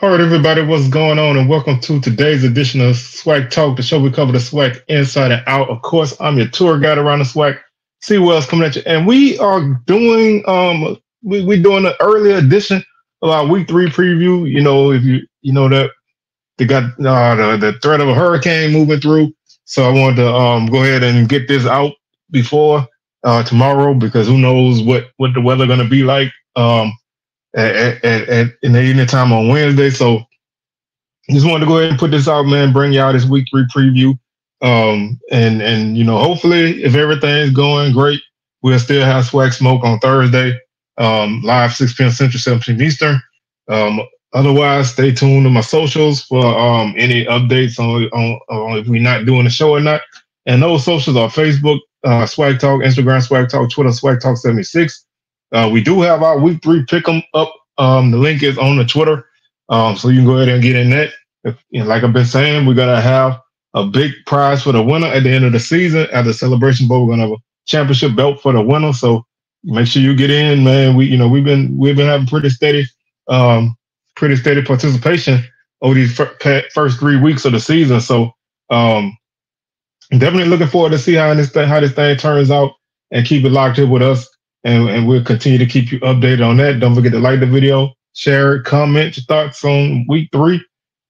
All right, everybody, what's going on? And welcome to today's edition of SWAC Talk, the show we cover the SWAC inside and out. Of course, I'm your tour guide around the SWAC. See what else coming at you. And we are doing we doing an early edition of our week 3 preview. You know, if you know that they got the threat of a hurricane moving through. So I wanted to go ahead and get this out before tomorrow, because who knows what the weather going to be like in the evening time on Wednesday. So just wanted to go ahead and put this out, man, bring y'all this week 3 preview. And you know, hopefully if everything's going great, we'll still have SWAC Smoke on Thursday, live 6 p.m. Central, 7 p.m. Eastern. Otherwise, stay tuned to my socials for any updates on if we're not doing the show or not. And those socials are Facebook, SWAC Talk, Instagram, SWAC Talk, Twitter, SWAC Talk 76. We do have our week 3 pick 'em up. The link is on the Twitter, so you can go ahead and get in that. Like I've been saying, we're gonna have a big prize for the winner at the end of the season. At the Celebration Bowl, we're gonna have a championship belt for the winner. So make sure you get in, man. We've been having pretty steady participation over these first 3 weeks of the season. So definitely looking forward to see how this thing turns out, and keep it locked in with us. And we'll continue to keep you updated on that. Don't forget to like the video, share it, comment your thoughts on week 3.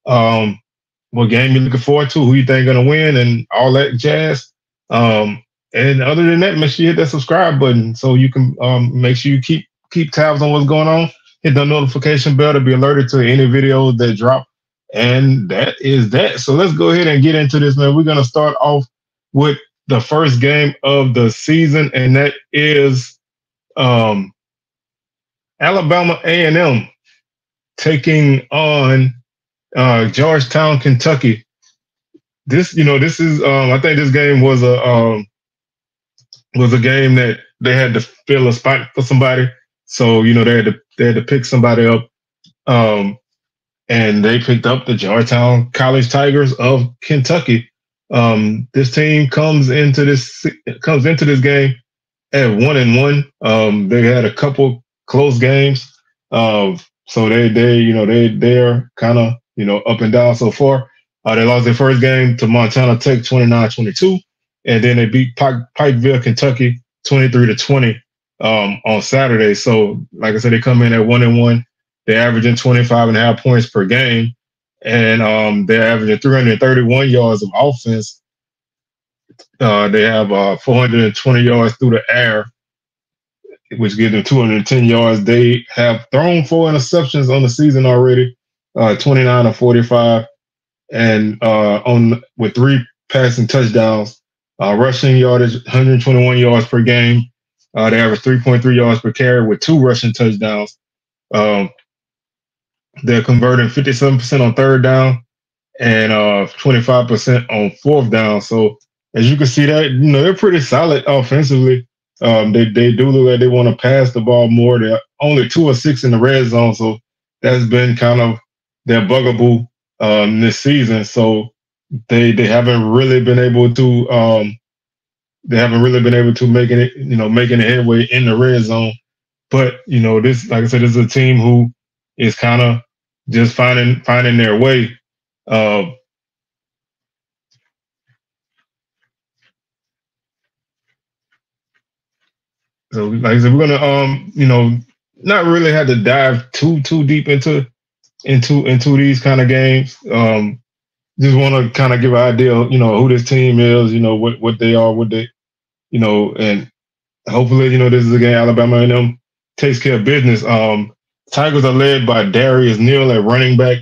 What game you're looking forward to, who you think going to win, and all that jazz. And other than that, make sure you hit that subscribe button so you can make sure you keep tabs on what's going on. Hit the notification bell to be alerted to any videos that drop. And that is that. So let's go ahead and get into this, man. We're going to start off with the first game of the season, and that is Alabama A&M taking on Georgetown, Kentucky. This is I think this game was a game that they had to fill a spot for somebody. So they had to pick somebody up, and they picked up the Georgetown College Tigers of Kentucky. This team comes into this game at 1-1. They had a couple close games, so they're kind of up and down so far. They lost their first game to Montana Tech 29-22, and then they beat Pikeville, Kentucky 23-20 on Saturday. So, like I said, they come in at 1-1. They're averaging 25.5 points per game, and they're averaging 331 yards of offense. They have 420 yards through the air, which gives them 210 yards. They have thrown 4 interceptions on the season already, 29 of 45, and with 3 passing touchdowns. Rushing yardage, 121 yards per game. They average 3.3 yards per carry with 2 rushing touchdowns. They're converting 57% on third down and 25% on fourth down. So as you can see that, they're pretty solid offensively. They do look like they want to pass the ball more. They're only 2 of 6 in the red zone, so that's been kind of their bugaboo this season. So they haven't really been able to making a headway in the red zone. But this, like I said, this is a team who is kind of just finding their way. So, like I said, we're gonna not really have to dive too deep into these kind of games. Just want to kind of give an idea, who this team is, what they are, and hopefully, this is a game Alabama A&M takes care of business. Tigers are led by Darius Neal at running back.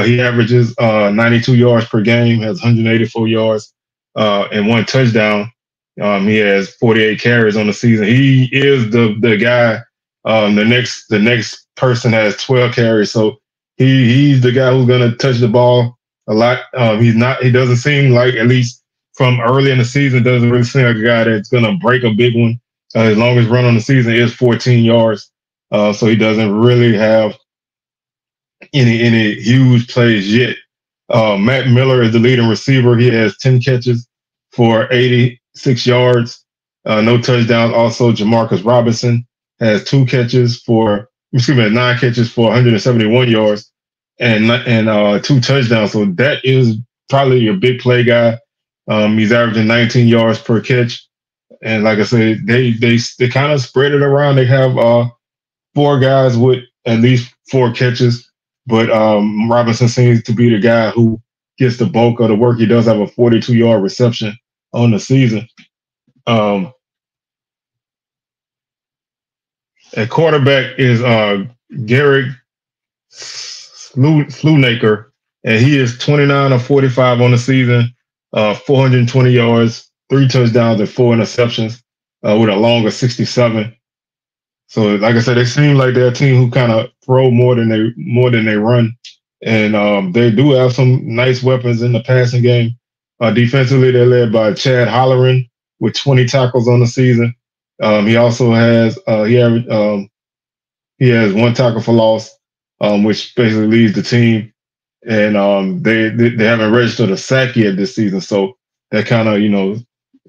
He averages 92 yards per game, has 184 yards and 1 touchdown. He has 48 carries on the season. He is the guy. The next person has 12 carries, so he's the guy who's going to touch the ball a lot. He doesn't seem like, at least from early in the season, doesn't really seem like a guy that's going to break a big one. His longest run on the season is 14 yards, so he doesn't really have any huge plays yet. Matt Miller is the leading receiver. He has 10 catches for 86 yards, no touchdowns. Also, Jamarcus Robinson has 9 catches for 171 yards. and 2 touchdowns. So that is probably your big play guy. He's averaging 19 yards per catch. And like I said, they kind of spread it around. They have 4 guys with at least 4 catches, but Robinson seems to be the guy who gets the bulk of the work. He does have a 42-yard reception on the season. At quarterback is Garrett Slunaker, and he is 29 of 45 on the season, 420 yards, 3 touchdowns, and 4 interceptions, with a long of 67. So, like I said, they seem like they're a team who kind of throw more than they run, and they do have some nice weapons in the passing game. Defensively, they're led by Chad Holleran with 20 tackles on the season. He also has he has 1 tackle for loss, which basically leads the team, and they haven't registered a sack yet this season. So that kind of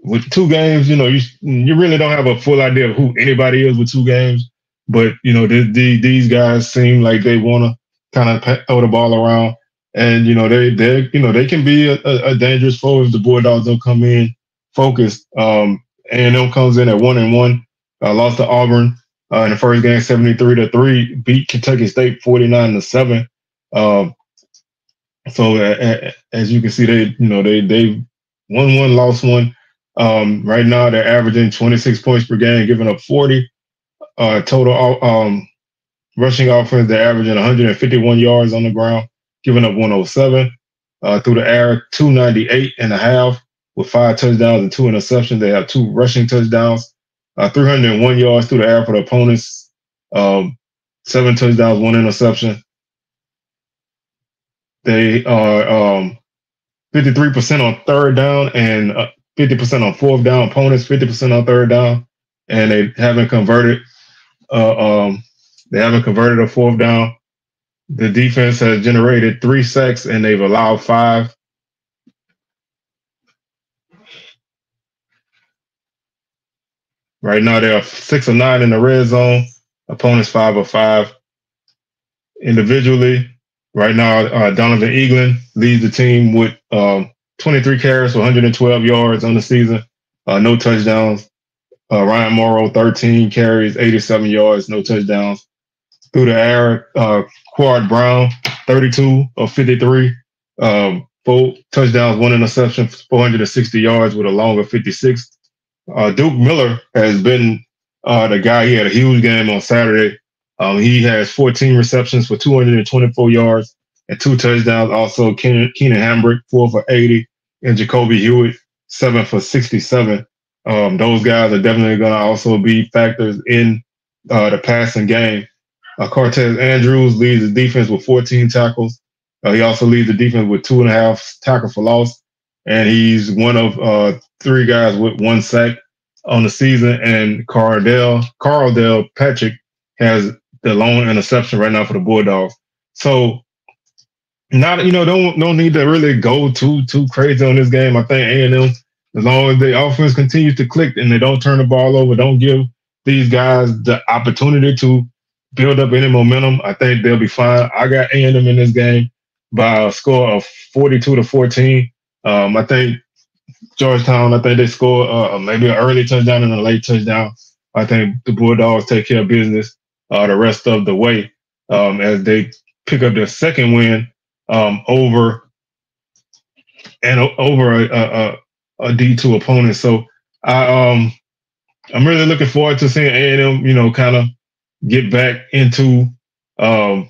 with 2 games, you really don't have a full idea of who anybody is with 2 games. But these guys seem like they want to kind of throw the ball around, and they can be a dangerous foe if the Bulldogs don't come in focused. A&M comes in at 1-1, lost to Auburn in the first game 73-3, beat Kentucky State 49-7. So as you can see, they won 1, lost 1. Right now, they're averaging 26 points per game, giving up 40 total rushing offense. They're averaging 151 yards on the ground, giving up 107 through the air, 298.5 with 5 touchdowns and 2 interceptions. They have 2 rushing touchdowns, 301 yards through the air for the opponents, 7 touchdowns, 1 interception. They are 53% on 3rd down and 50% on 4th down. Opponents 50% on 3rd down, and they haven't converted. They haven't converted a 4th down. The defense has generated 3 sacks and they've allowed 5. Right now, they are 6 of 9 in the red zone. Opponents 5 of 5. Individually, right now, Donovan Eaglin leads the team with 23 carries for 112 yards on the season, no touchdowns. Ryan Morrow, 13 carries, 87 yards, no touchdowns. Through the air, Quad Brown, 32 of 53, 4 touchdowns, 1 interception, 460 yards with a long of 56. Duke Miller has been the guy. He had a huge game on Saturday. He has 14 receptions for 224 yards and 2 touchdowns. Also, Keenan Hambrick, 4 for 80, and Jacoby Hewitt, 7 for 67. Those guys are definitely going to also be factors in the passing game. Cortez Andrews leads the defense with 14 tackles. He also leads the defense with 2.5 tackles for loss, and he's one of 3 guys with 1 sack on the season. And Carl Patrick has the lone interception right now for the Bulldogs. So, don't need to really go too crazy on this game. I think A&M, as long as the offense continues to click and they don't turn the ball over, don't give these guys the opportunity to build up any momentum, I think they'll be fine. I got A&M in this game by a score of 42-14. I think Georgetown, they score maybe an early touchdown and a late touchdown. I think the Bulldogs take care of business the rest of the way as they pick up their second win over a D2 opponent. So I'm really looking forward to seeing A&M, kind of get back into some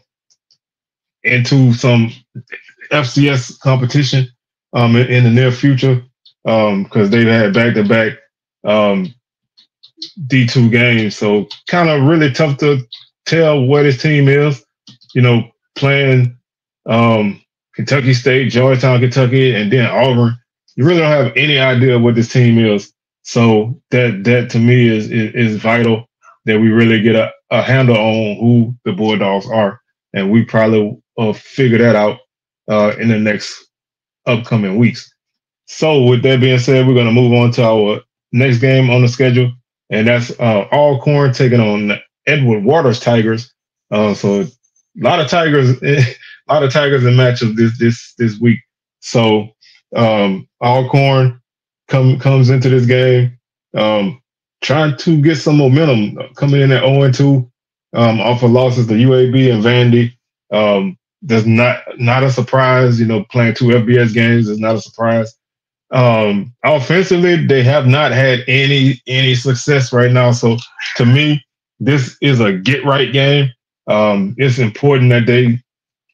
FCS competition in the near future because they've had back-to-back D2 games. So kind of really tough to tell what his team is, playing Kentucky State, Georgetown, Kentucky, and then Auburn. You really don't have any idea what this team is. So that to me is vital that we really get a handle on who the Bulldogs are. And we probably will figure that out in the next upcoming weeks. So with that being said, we're going to move on to our next game on the schedule. And that's Alcorn taking on Edward Waters Tigers. So a lot of Tigers a lot of Tigers in matchups this week. So Alcorn comes into this game trying to get some momentum, coming in at 0-2 off of losses to UAB and Vandy. That's not a surprise. Playing two FBS games is not a surprise. Offensively, they have not had any success right now. So to me, this is a get right game. It's important that they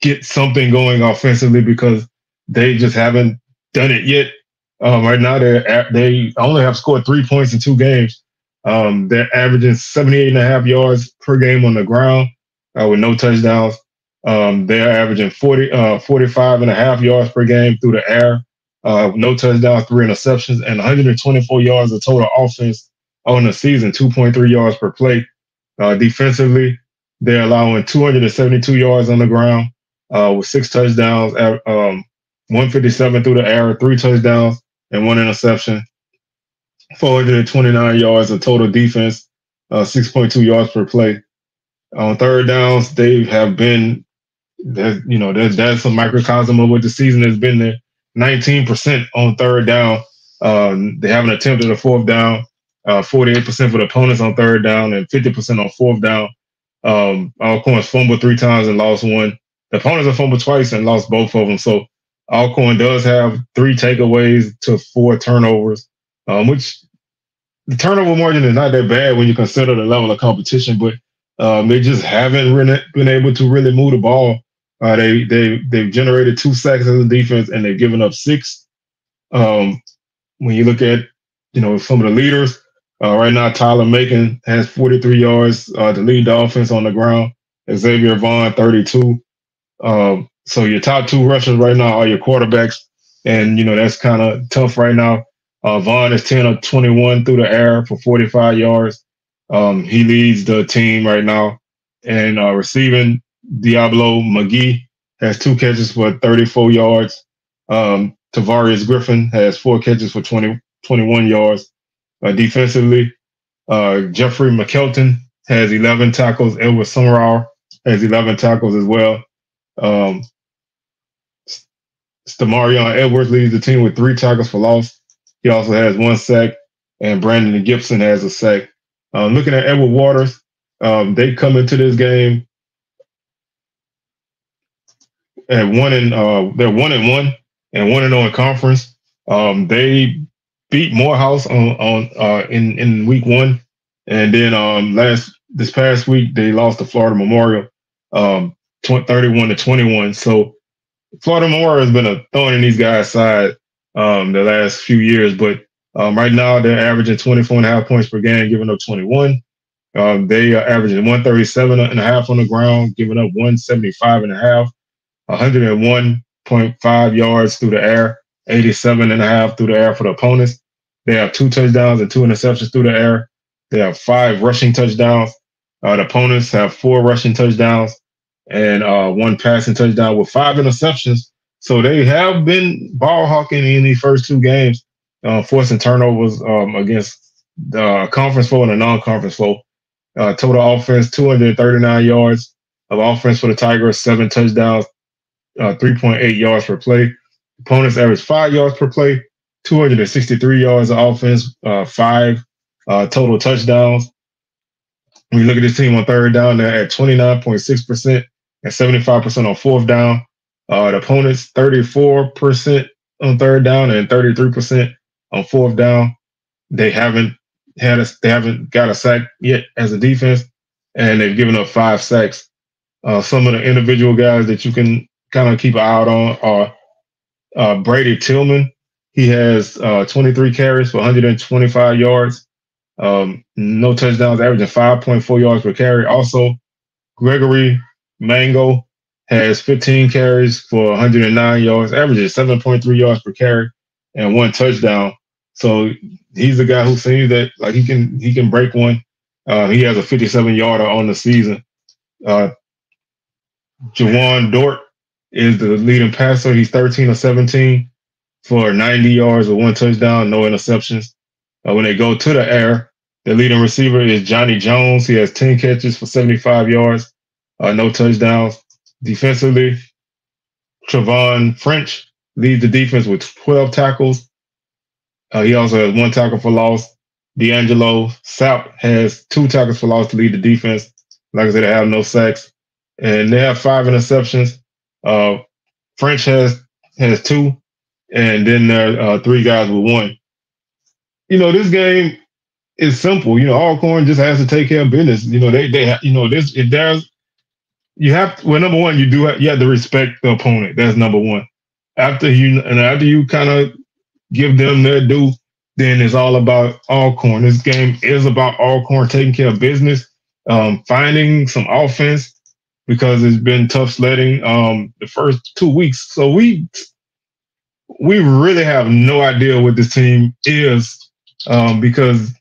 get something going offensively because they just haven't done it yet. Right now, they only have scored 3 points in 2 games. They're averaging 78.5 yards per game on the ground with no touchdowns. They're averaging 45.5 yards per game through the air. No touchdowns, 3 interceptions, and 124 yards of total offense on the season, 2.3 yards per play. Defensively, they're allowing 272 yards on the ground with 6 touchdowns, 157 through the air, 3 touchdowns, and 1 interception. 429 yards of total defense, 6.2 yards per play. On third downs, they have been, that's a microcosm of what the season has been there. 19% on third down. They haven't attempted a fourth down. 48% for the opponents on third down and 50% on fourth down. Alcorn's fumbled 3 times and lost 1. The opponents have fumbled twice and lost both of them. So Alcorn does have 3 takeaways to 4 turnovers, which the turnover margin is not that bad when you consider the level of competition, but they just haven't been able to really move the ball. They've generated 2 sacks as a defense, and they've given up 6. When you look at some of the leaders right now, Tyler Macon has 43 yards to lead the offense on the ground. Xavier Vaughn 32. So your top 2 rushers right now are your quarterbacks, and that's kind of tough right now. Vaughn is 10 of 21 through the air for 45 yards. He leads the team right now, and receiving. Diablo McGee has 2 catches for 34 yards. Tavarius Griffin has 4 catches for 21 yards. Defensively, Jeffrey McKelton has 11 tackles. Edward Summerall has 11 tackles as well. Stamarion Edwards leads the team with 3 tackles for loss. He also has 1 sack, and Brandon Gibson has a sack. Looking at Edward Waters, they come into this game at they're 1-1 and 1-0 in conference. They beat Morehouse in week 1, and then this past week they lost to Florida Memorial 31-21. So Florida Memorial has been a thorn in these guys' side the last few years, but right now they're averaging 24.5 points per game, giving up 21. They are averaging 137.5 on the ground, giving up 175.5. 101.5 yards through the air, 87.5 through the air for the opponents. They have 2 touchdowns and 2 interceptions through the air. They have 5 rushing touchdowns. The opponents have 4 rushing touchdowns and 1 passing touchdown with 5 interceptions. So they have been ball hawking in these first 2 games, forcing turnovers against the conference foe and the non-conference foe. Total offense, 239 yards of offense for the Tigers, 7 touchdowns. 3.8 yards per play. Opponents average 5 yards per play, 263 yards of offense, 5 total touchdowns. When you look at this team on third down, they're at 29.6% and 75% on fourth down. The opponents 34% on third down and 33% on fourth down. They haven't got a sack yet as a defense, and they've given up 5 sacks. Some of the individual guys that you can kind of keep an eye out on are Brady Tillman. He has 23 carries for 125 yards. No touchdowns, averaging 5.4 yards per carry. Also, Gregory Mango has 15 carries for 109 yards, averaging 7.3 yards per carry and 1 touchdown. So he's a guy who seems that like he can break one. He has a 57-yarder on the season. Jawan Dort is the leading passer. He's 13 of 17 for 90 yards with 1 touchdown, no interceptions. When they go to the air, the leading receiver is Johnny Jones. He has 10 catches for 75 yards, no touchdowns. Defensively, Trevon French leads the defense with 12 tackles. He also has 1 tackle for loss. D'Angelo Sapp has 2 tackles for loss to lead the defense. Like I said, they have no sacks. And they have 5 interceptions. French has 2. And then there are 3 guys with 1. This game is simple. Alcorn just has to take care of business. You have to, well, number one, you have to respect the opponent. That's number one. After you kind of give them their due, then it's all about Alcorn. This game is about Alcorn taking care of business, finding some offense because it's been tough sledding the first 2 weeks. So we really have no idea what this team is because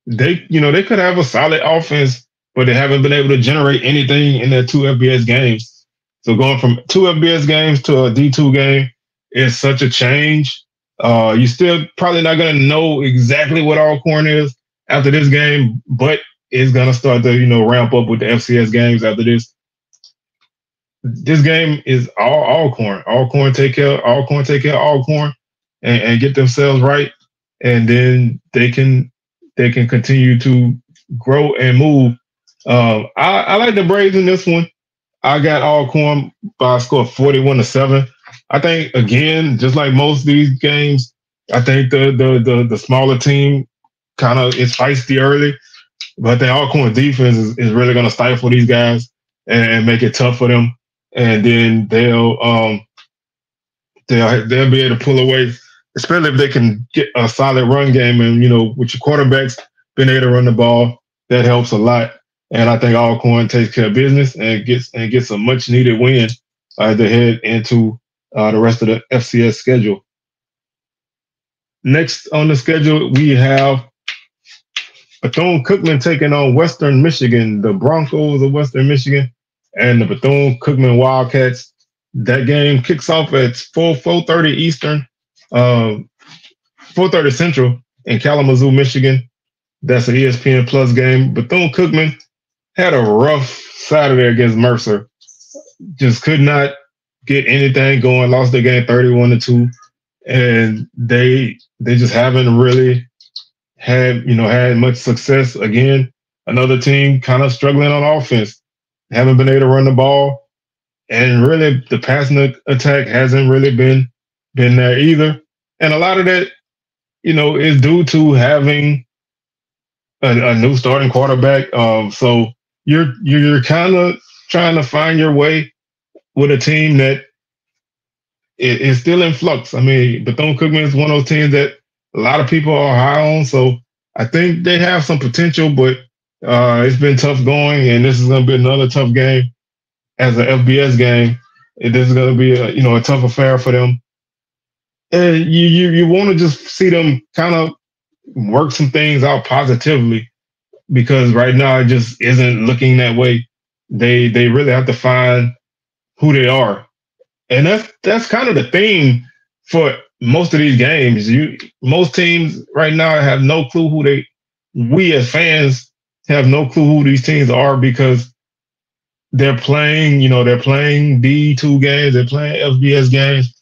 they could have a solid offense, but they haven't been able to generate anything in their 2 FBS games. So going from 2 FBS games to a D2 game is such a change. You're still probably not going to know exactly what Alcorn is after this game, but it's going to start to, ramp up with the FCS games after this. This game is all Alcorn. Alcorn take care of Alcorn and get themselves right, and then they can continue to grow and move. I like the Braves in this one. I got Alcorn by a score of 41-7. I think, again, just like most of these games, I think the smaller team kind of is feisty early, but I think Alcorn defense is really going to stifle these guys and make it tough for them. And then they'll be able to pull away, especially if they can get a solid run game. And, with your quarterbacks being able to run the ball, that helps a lot. And I think Alcorn takes care of business and gets a much needed win as they head into the rest of the FCS schedule. Next on the schedule, we have Bethune-Cookman taking on Western Michigan, the Broncos of Western Michigan, and the Bethune-Cookman Wildcats. That game kicks off at 4:30 Eastern, 4:30 Central in Kalamazoo, Michigan. That's an ESPN Plus game. Bethune-Cookman had a rough Saturday against Mercer. Just could not get anything going. Lost their game 31-2, and they just haven't really had much success. Again, another team kind of struggling on offense. Haven't been able to run the ball, and really the passing attack hasn't really been there either. And a lot of that, is due to having a new starting quarterback. So you're kind of trying to find your way with a team that is still in flux. I mean, Bethune-Cookman is one of those teams that a lot of people are high on. So I think they have some potential, but it's been tough going, and this is going to be another tough game as an FBS game. This is going to be a tough affair for them. And you want to just see them kind of work some things out positively, because right now it just isn't looking that way. They really have to find who they are, and that's kind of the theme for most of these games. Most teams right now have no clue we as fans have no clue who these teams are, because they're playing D2 games, they're playing FBS games.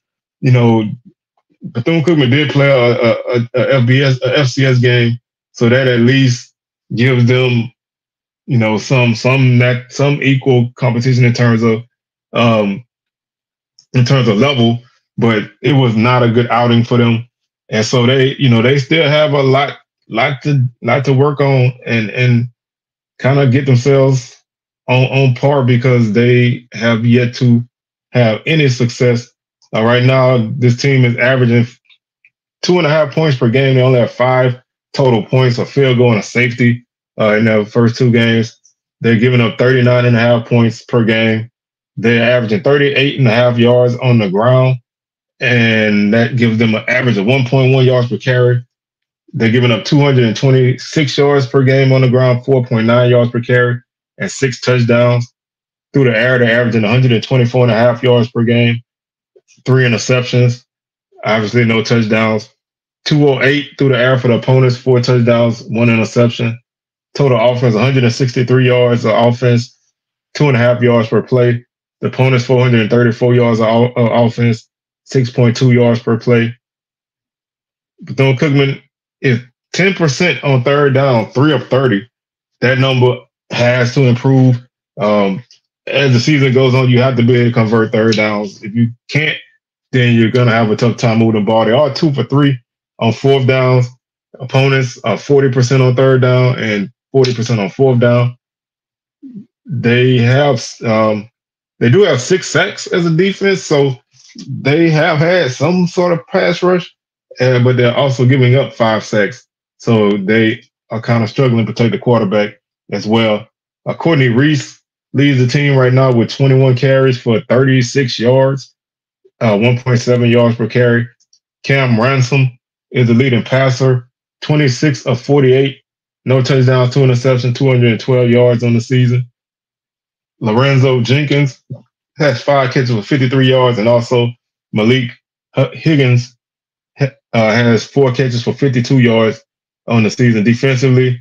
Bethune-Cookman did play a FCS game, so that at least gives them, some equal competition in terms of level. But it was not a good outing for them, and so they still have a lot to work on and kind of get themselves on par, because they have yet to have any success. Right now, this team is averaging 2.5 points per game. They only have 5 total points, a field goal and a safety in their first 2 games. They're giving up 39.5 points per game. They're averaging 38.5 yards on the ground, and that gives them an average of 1.1 yards per carry. They're giving up 226 yards per game on the ground, 4.9 yards per carry, and 6 touchdowns. Through the air, they're averaging 124.5 yards per game, 3 interceptions, obviously no touchdowns. 208 through the air for the opponents, 4 touchdowns, 1 interception. Total offense, 163 yards of offense, 2.5 yards per play. The opponent's 434 yards of offense, 6.2 yards per play. Bethune-Cookman is 10% on third down, 3 of 30. That number has to improve. As the season goes on, you have to be able to convert third downs. If you can't, then you're going to have a tough time moving the ball. They are 2 for 3 on fourth downs. Opponents are 40% on third down and 40% on fourth down. They do have 6 sacks as a defense, so they have had some sort of pass rush, but they're also giving up 5 sacks. So they are kind of struggling to protect the quarterback as well. Courtney Reese leads the team right now with 21 carries for 36 yards, 1.7 yards per carry. Cam Ransom is the leading passer, 26 of 48, no touchdowns, 2 interceptions, 212 yards on the season. Lorenzo Jenkins has 5 catches for 53 yards, and also Malik Higgins has 4 catches for 52 yards on the season. Defensively,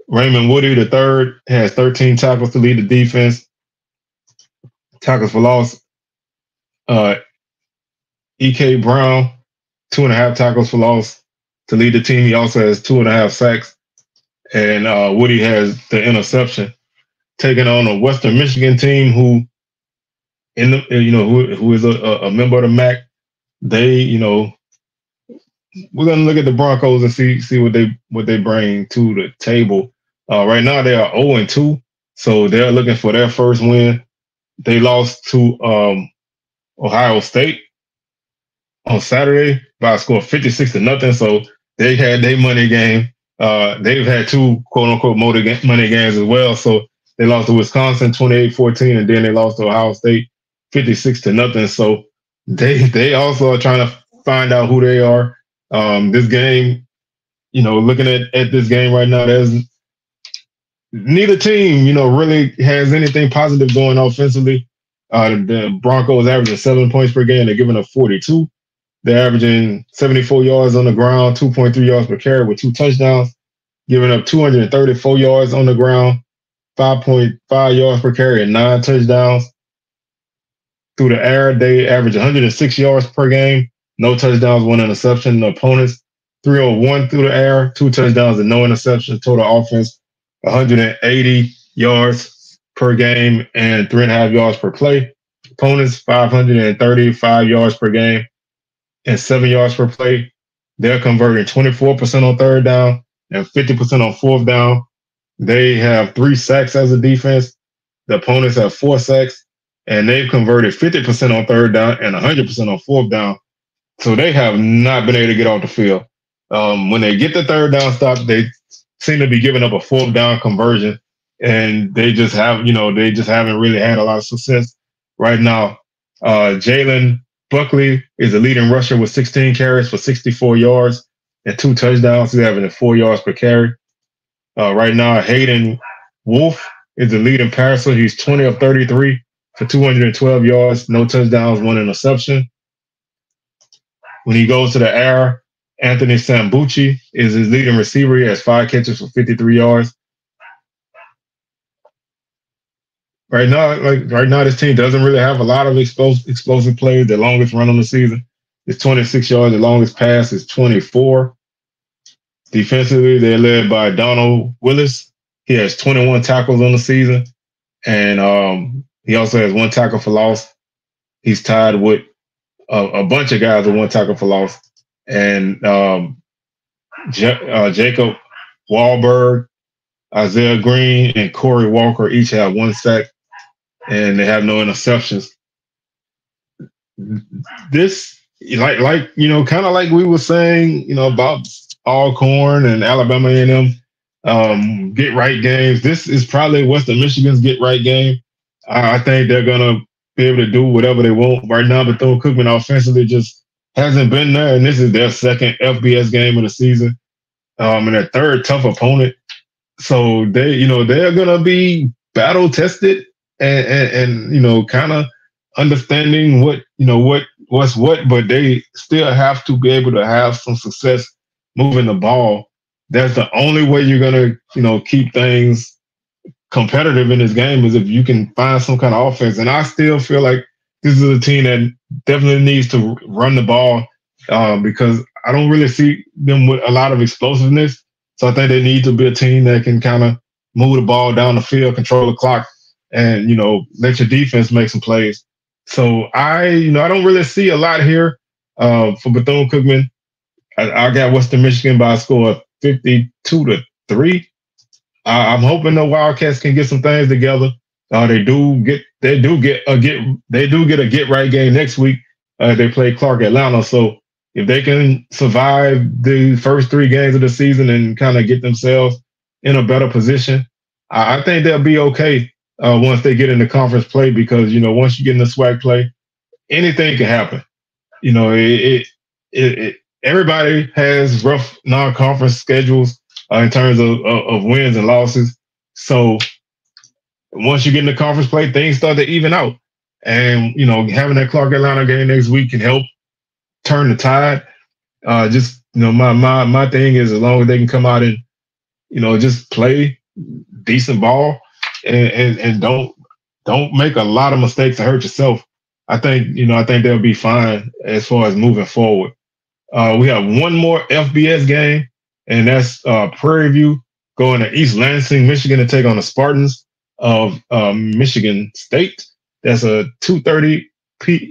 Raymond Woody III has 13 tackles to lead the defense. Tackles for loss, E.K. Brown, 2.5 tackles for loss to lead the team. He also has 2.5 sacks, and Woody has the interception. Taking on a Western Michigan team who is a member of the MAC. We're gonna look at the Broncos and see what they bring to the table. Right now they are 0-2, so they're looking for their first win. They lost to Ohio State on Saturday by a score of 56-0. So they had their money game. They've had 2 quote unquote money games as well. So they lost to Wisconsin 28-14, and then they lost to Ohio State 56-0. So they also are trying to find out who they are. This game, looking at this game right now, there's neither team, really has anything positive going offensively. The Broncos averaging 7 points per game. They're giving up 42. They're averaging 74 yards on the ground, 2.3 yards per carry with 2 touchdowns, giving up 234 yards on the ground, 5.5 yards per carry and 9 touchdowns. Through the air, they average 106 yards per game, no touchdowns, 1 interception. The opponents 301 through the air, 2 touchdowns and no interception. Total offense 180 yards per game and 3.5 yards per play. Opponents 535 yards per game and 7 yards per play. They're converting 24% on third down and 50% on fourth down. They have 3 sacks as a defense. The opponents have 4 sacks, and they've converted 50% on third down and 100% on fourth down. So they have not been able to get off the field. When they get the third down stop, they seem to be giving up a fourth down conversion, and they just haven't really had a lot of success right now. Jalen Buckley is the leading rusher with 16 carries for 64 yards and 2 touchdowns. He's having 4 yards per carry. Right now, Hayden Wolf is the leading passer. He's 20 of 33 for 212 yards, no touchdowns, 1 interception. When he goes to the air, Anthony Sambucci is his leading receiver. He has 5 catches for 53 yards. Right now, this team doesn't really have a lot of explosive plays. The longest run on the season is 26 yards. The longest pass is 24. Defensively, they're led by Donald Willis. He has 21 tackles on the season, and he also has 1 tackle for loss. He's tied with a bunch of guys with 1 tackle for loss. And Jacob Wahlberg, Isaiah Green, and Corey Walker each have 1 sack, and they have no interceptions. This, kind of like we were saying, about Alcorn and Alabama A&M get right games. This is probably Western Michigan's get right game. I think they're gonna be able to do whatever they want right now. But Bethune-Cookman offensively just hasn't been there, and this is their second FBS game of the season, and their third tough opponent. So they're gonna be battle tested and kind of understanding what's what, but they still have to be able to have some success moving the ball. That's the only way you're gonna keep things competitive in this game is if you can find some kind of offense. And I still feel like this is a team that definitely needs to run the ball because I don't really see them with a lot of explosiveness. So I think they need to be a team that can kind of move the ball down the field, control the clock, and, let your defense make some plays. So I don't really see a lot here for Bethune-Cookman. I got Western Michigan by a score of 52-3. I'm hoping the Wildcats can get some things together. They do get a get right game next week. They play Clark Atlanta. So if they can survive the first 3 games of the season and kind of get themselves in a better position, I think they'll be okay once they get into conference play because once you get in the SWAC play, anything can happen. Everybody has rough non-conference schedules in terms of wins and losses. So once you get in the conference play, things start to even out. And, having that Clark Atlanta game next week can help turn the tide. My thing is as long as they can come out and, just play decent ball and don't make a lot of mistakes to hurt yourself. I think they'll be fine as far as moving forward. We have one more FBS game, and that's Prairie View going to East Lansing, Michigan to take on the Spartans of Michigan State. That's a 2:30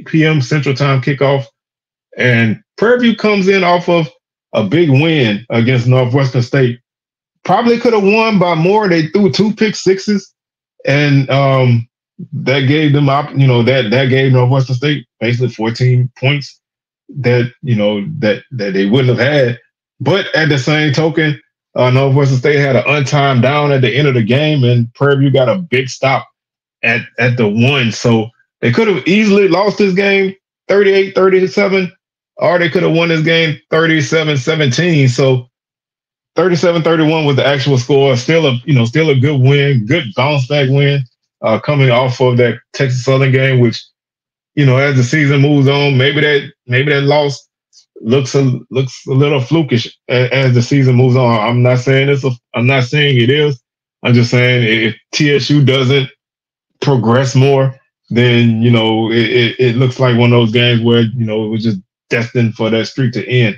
p.m. Central Time kickoff. And Prairie View comes in off of a big win against Northwestern State. Probably could have won by more. They threw 2 pick sixes, and that gave them that gave Northwestern State basically 14 points that they wouldn't have had. But at the same token, Northwestern State had an untimed down at the end of the game, and Prairie View got a big stop at the 1. So they could have easily lost this game 38-37, or they could have won this game 37-17. So 37-31 was the actual score. Still a good win, good bounce back win coming off of that Texas Southern game, which as the season moves on, maybe that loss looks a little flukish as the season moves on. I'm not saying it is. I'm just saying if TSU doesn't progress more, then it looks like one of those games where it was just destined for that streak to end.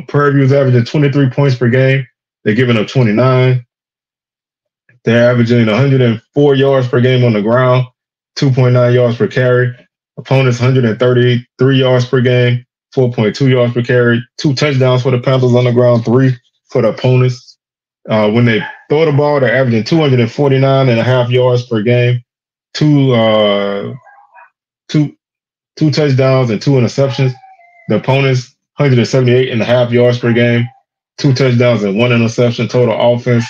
Prairie View is averaging 23 points per game. They're giving up 29. They're averaging 104 yards per game on the ground, 2.9 yards per carry. Opponents 133 yards per game, 4.2 yards per carry. 2 touchdowns for the Panthers on the ground, 3 for the opponents. When they throw the ball, they're averaging 249.5 yards per game, 2 touchdowns and 2 interceptions. The opponents 178.5 yards per game, 2 touchdowns and 1 interception. Total offense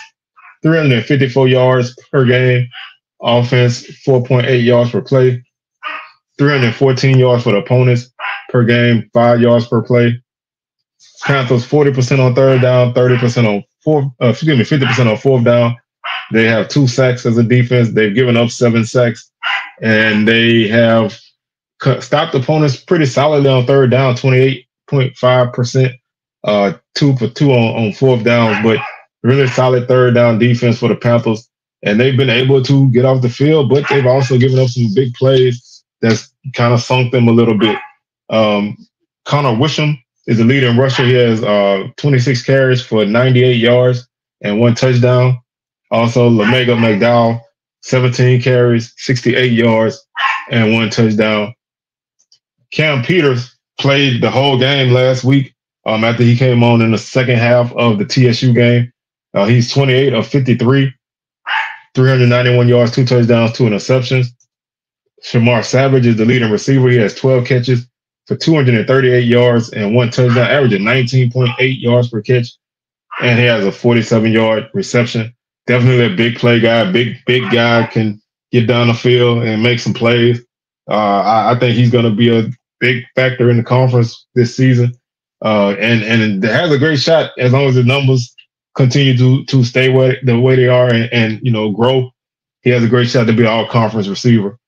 354 yards per game. Offense 4.8 yards per play. 314 yards for the opponents per game, 5 yards per play. Panthers 40% on third down, 50% on fourth down. They have 2 sacks as a defense. They've given up 7 sacks, and they have stopped opponents pretty solidly on third down, 28.5%, 2 for 2 on fourth downs, but really solid third down defense for the Panthers. And they've been able to get off the field, but they've also given up some big plays that's kind of sunk them a little bit. Connor Wisham is the leader in rusher. He has 26 carries for 98 yards and 1 touchdown. Also, Lamega McDowell, 17 carries, 68 yards, and 1 touchdown. Cam Peters played the whole game last week after he came on in the second half of the TSU game. He's 28 of 53, 391 yards, 2 touchdowns, 2 interceptions. Shamar Savage is the leading receiver. He has 12 catches for 238 yards and 1 touchdown, averaging 19.8 yards per catch. And he has a 47-yard reception. Definitely a big play guy. Big guy, can get down the field and make some plays. I think he's going to be a big factor in the conference this season. And has a great shot as long as the numbers continue to stay the way they are and grow. He has a great shot to be an all-conference receiver.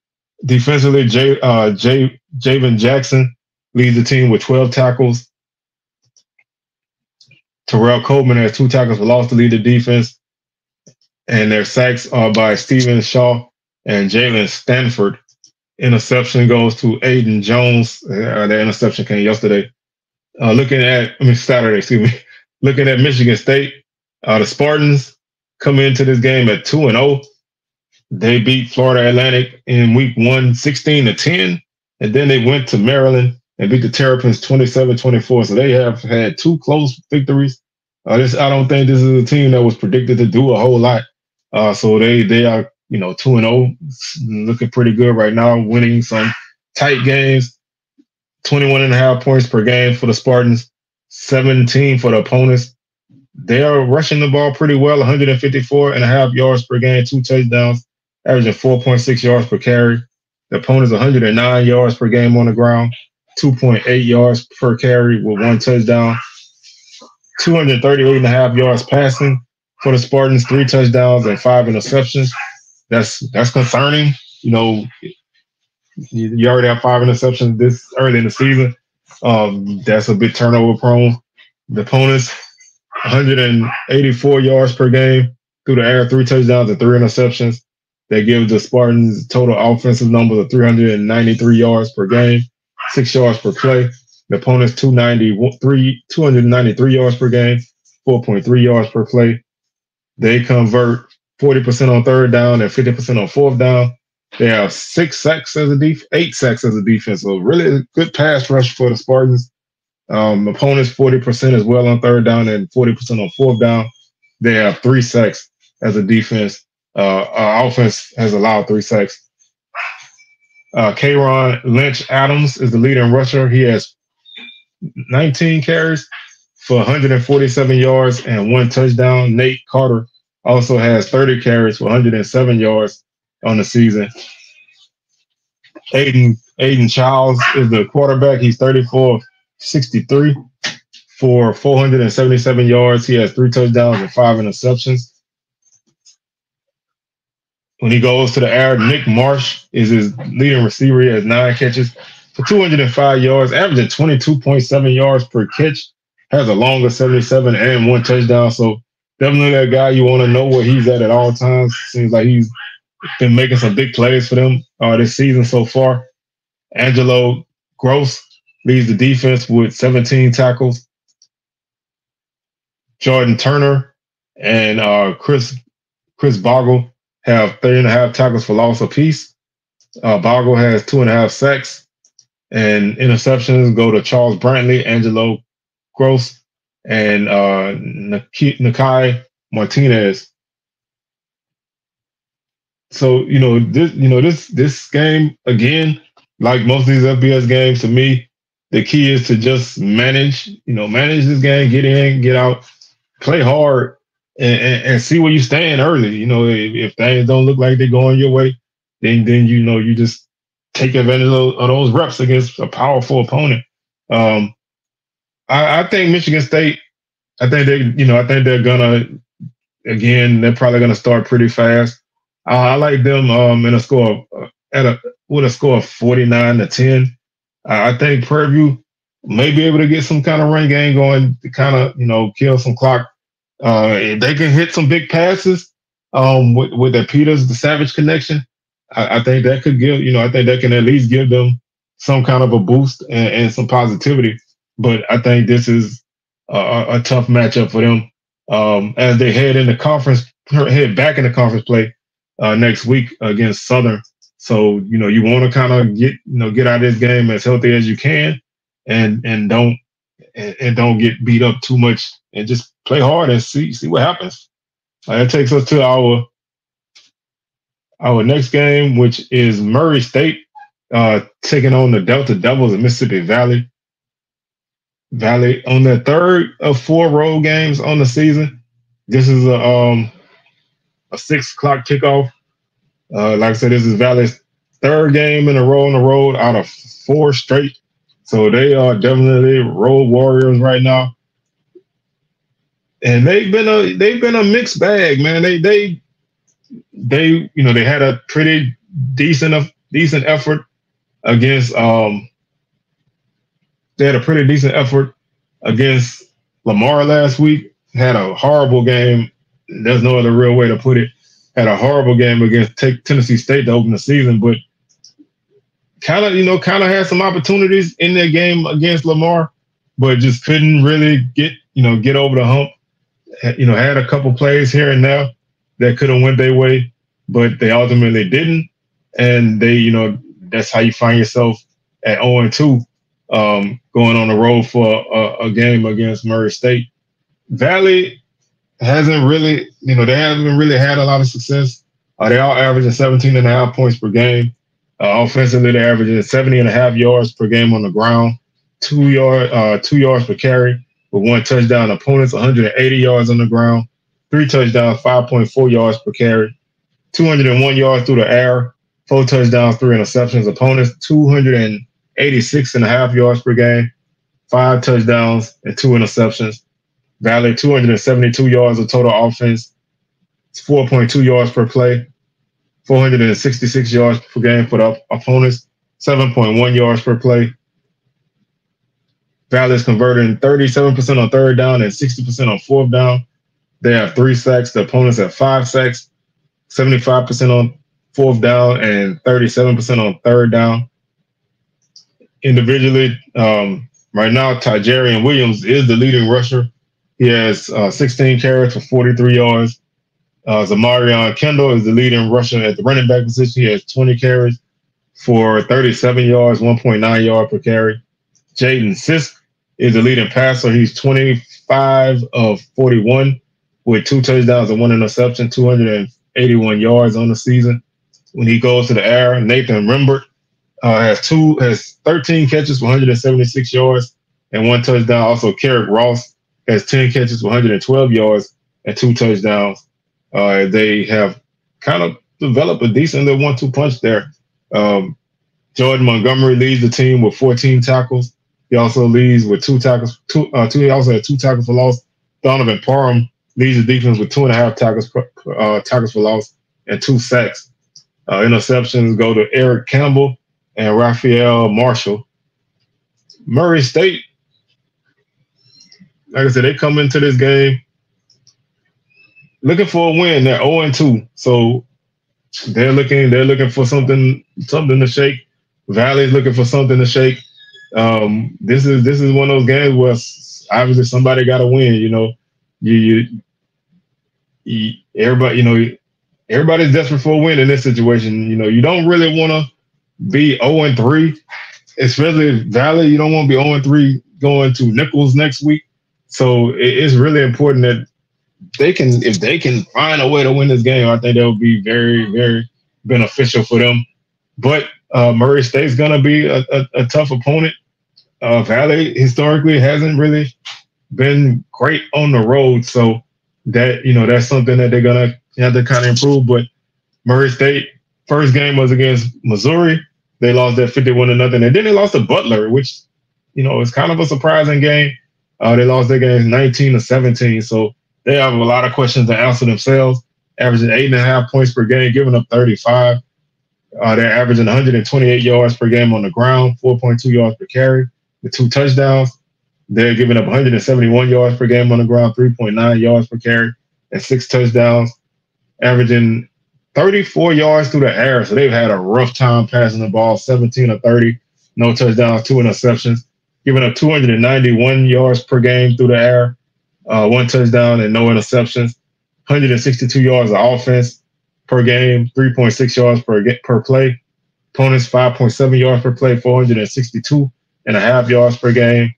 Defensively, Javen Jackson leads the team with 12 tackles. Terrell Coleman has 2 tackles for loss to lead the defense. and their sacks are by Steven Shaw and Jalen Stanford. Interception goes to Aiden Jones. The interception came yesterday. Saturday, excuse me. Looking at Michigan State, the Spartans come into this game at 2-0. They beat Florida Atlantic in week 1, 16-10. And then they went to Maryland and beat the Terrapins 27-24. So they have had 2 close victories. I don't think this is a team that was predicted to do a whole lot. So they are 2-0, looking pretty good right now, winning some tight games. 21.5 points per game for the Spartans, 17 for the opponents. They are rushing the ball pretty well, 154.5 yards per game, 2 touchdowns, averaging 4.6 yards per carry. The opponent's 109 yards per game on the ground, 2.8 yards per carry with 1 touchdown, 238.5 yards passing for the Spartans, 3 touchdowns and 5 interceptions. That's concerning. You already have 5 interceptions this early in the season. That's a bit turnover prone. The opponents, 184 yards per game through the air, 3 touchdowns and 3 interceptions. That gives the Spartans total offensive numbers of 393 yards per game, 6 yards per play. The opponents, 293 yards per game, 4.3 yards per play. They convert 40% on third down and 50% on fourth down. They have 8 sacks as a defense. So really good pass rush for the Spartans. Opponents 40% as well on third down and 40% on fourth down. They have 3 sacks as a defense. Offense has allowed 3 sacks. K'Ron Lynch Adams is the leading rusher. He has 19 carries for 147 yards and 1 touchdown. Nate Carter also has 30 carries for 107 yards on the season. Aiden Childs is the quarterback. He's 34-63 for 477 yards. He has 3 touchdowns and 5 interceptions. When he goes to the air, Nick Marsh is his leading receiver. He has 9 catches for 205 yards, averaging 22.7 yards per catch. Has a longer 77 and 1 touchdown. So definitely that guy you want to know where he's at all times. Seems like he's been making some big plays for them this season so far. Angelo Gross leads the defense with 17 tackles. Jordan Turner and Chris Boggle have 30.5 tackles for loss apiece. Boggle has 2.5 sacks, and interceptions go to Charles Brantley, Angelo Gross, and Nakai Martinez. So this game, again, like most of these FBS games, to me, the key is to just manage this game, get in, get out, play hard, and see where you stand early. If things don't look like they're going your way, then you just take advantage of those reps against a powerful opponent. I think Michigan State, I think they're gonna, again, they're probably gonna start pretty fast. I like them with a score of 49-10. I think Prairie View may be able to get some kind of run game going to kind of kill some clock. If they can hit some big passes with the Peters, the Savage connection, I think that could give, I think that can at least give them some kind of a boost and some positivity. But I think this is a tough matchup for them as they head back into conference play next week against Southern. So you want to kind of get out of this game as healthy as you can, and don't get beat up too much, and just play hard and see what happens. That takes us to our next game, which is Murray State taking on the Delta Devils of Mississippi Valley. On their third of 4 road games on the season. This is a 6 o'clock kickoff. Like I said, this is Valley's third game in a row on the road out of 4 straight. So they are definitely road warriors right now. And they've been a mixed bag, man. They had a pretty decent effort against Lamar last week. Had a horrible game. There's no other real way to put it. had a horrible game against Tennessee State to open the season, but kind of had some opportunities in that game against Lamar, but just couldn't really get over the hump. Had a couple plays here and there that could have went their way, but they ultimately didn't. And that's how you find yourself at 0-2, going on the road for a game against Murray State. Valley hasn't really, they haven't really had a lot of success. They all averaging 17.5 points per game. Offensively, they're averaging 70.5 yards per game on the ground, 2 yards per carry with 1 touchdown. Opponents 180 yards on the ground, 3 touchdowns, 5.4 yards per carry, 201 yards through the air, 4 touchdowns, 3 interceptions. Opponents 286.5 yards per game, 5 touchdowns, and 2 interceptions. Valley 272 yards of total offense. It's 4.2 yards per play, 466 yards per game for the opponents, 7.1 yards per play. Valley is converting 37% on third down and 60% on fourth down. They have 3 sacks. The opponents have 5 sacks, 75% on fourth down and 37% on third down. Individually, right now, Tijerian Williams is the leading rusher. He has 16 carries for 43 yards. Zamarion Kendall is the leading rusher at the running back position. He has 20 carries for 37 yards, 1.9 yards per carry. Jaden Sisk is the leading passer. He's 25 of 41 with 2 touchdowns and 1 interception, 281 yards on the season. When he goes to the air, Nathan Rembert has 13 catches for 176 yards and 1 touchdown. Also, Carrick Ross has 10 catches for 112 yards and 2 touchdowns. They have kind of developed a decent little 1-2 punch there. Jordan Montgomery leads the team with 14 tackles. He also leads with 2 tackles. He also had 2 tackles for loss. Donovan Parham leads the defense with 2.5 tackles for loss and 2 sacks. Interceptions go to Eric Campbell and Raphael Marshall. Murray State, like I said, they come into this game looking for a win. They're 0-2, so they're looking for something to shake. Valley's looking for something to shake. This is one of those games where obviously somebody got to win. Everybody's desperate for a win in this situation. You don't really want to be 0-3, especially Valley. You don't want to be 0-3 going to Nichols next week. So it's really important that if they can find a way to win this game, I think that would be very, very beneficial for them. But Murray State's going to be a tough opponent. Valley historically hasn't really been great on the road, so that's something that they're going to have to kind of improve. But Murray State, first game was against Missouri. They lost that 51-0, and then they lost to Butler, which is kind of a surprising game. They lost their game 19-17, so they have a lot of questions to answer themselves. Averaging 8.5 points per game, giving up 35. They're averaging 128 yards per game on the ground, 4.2 yards per carry, with 2 touchdowns. They're giving up 171 yards per game on the ground, 3.9 yards per carry, and 6 touchdowns, averaging 34 yards through the air. So they've had a rough time passing the ball, 17 of 30, no touchdowns, 2 interceptions, giving up 291 yards per game through the air, 1 touchdown and no interceptions, 162 yards of offense per game, 3.6 yards per play. Opponents 5.7 yards per play, 462.5 yards per game.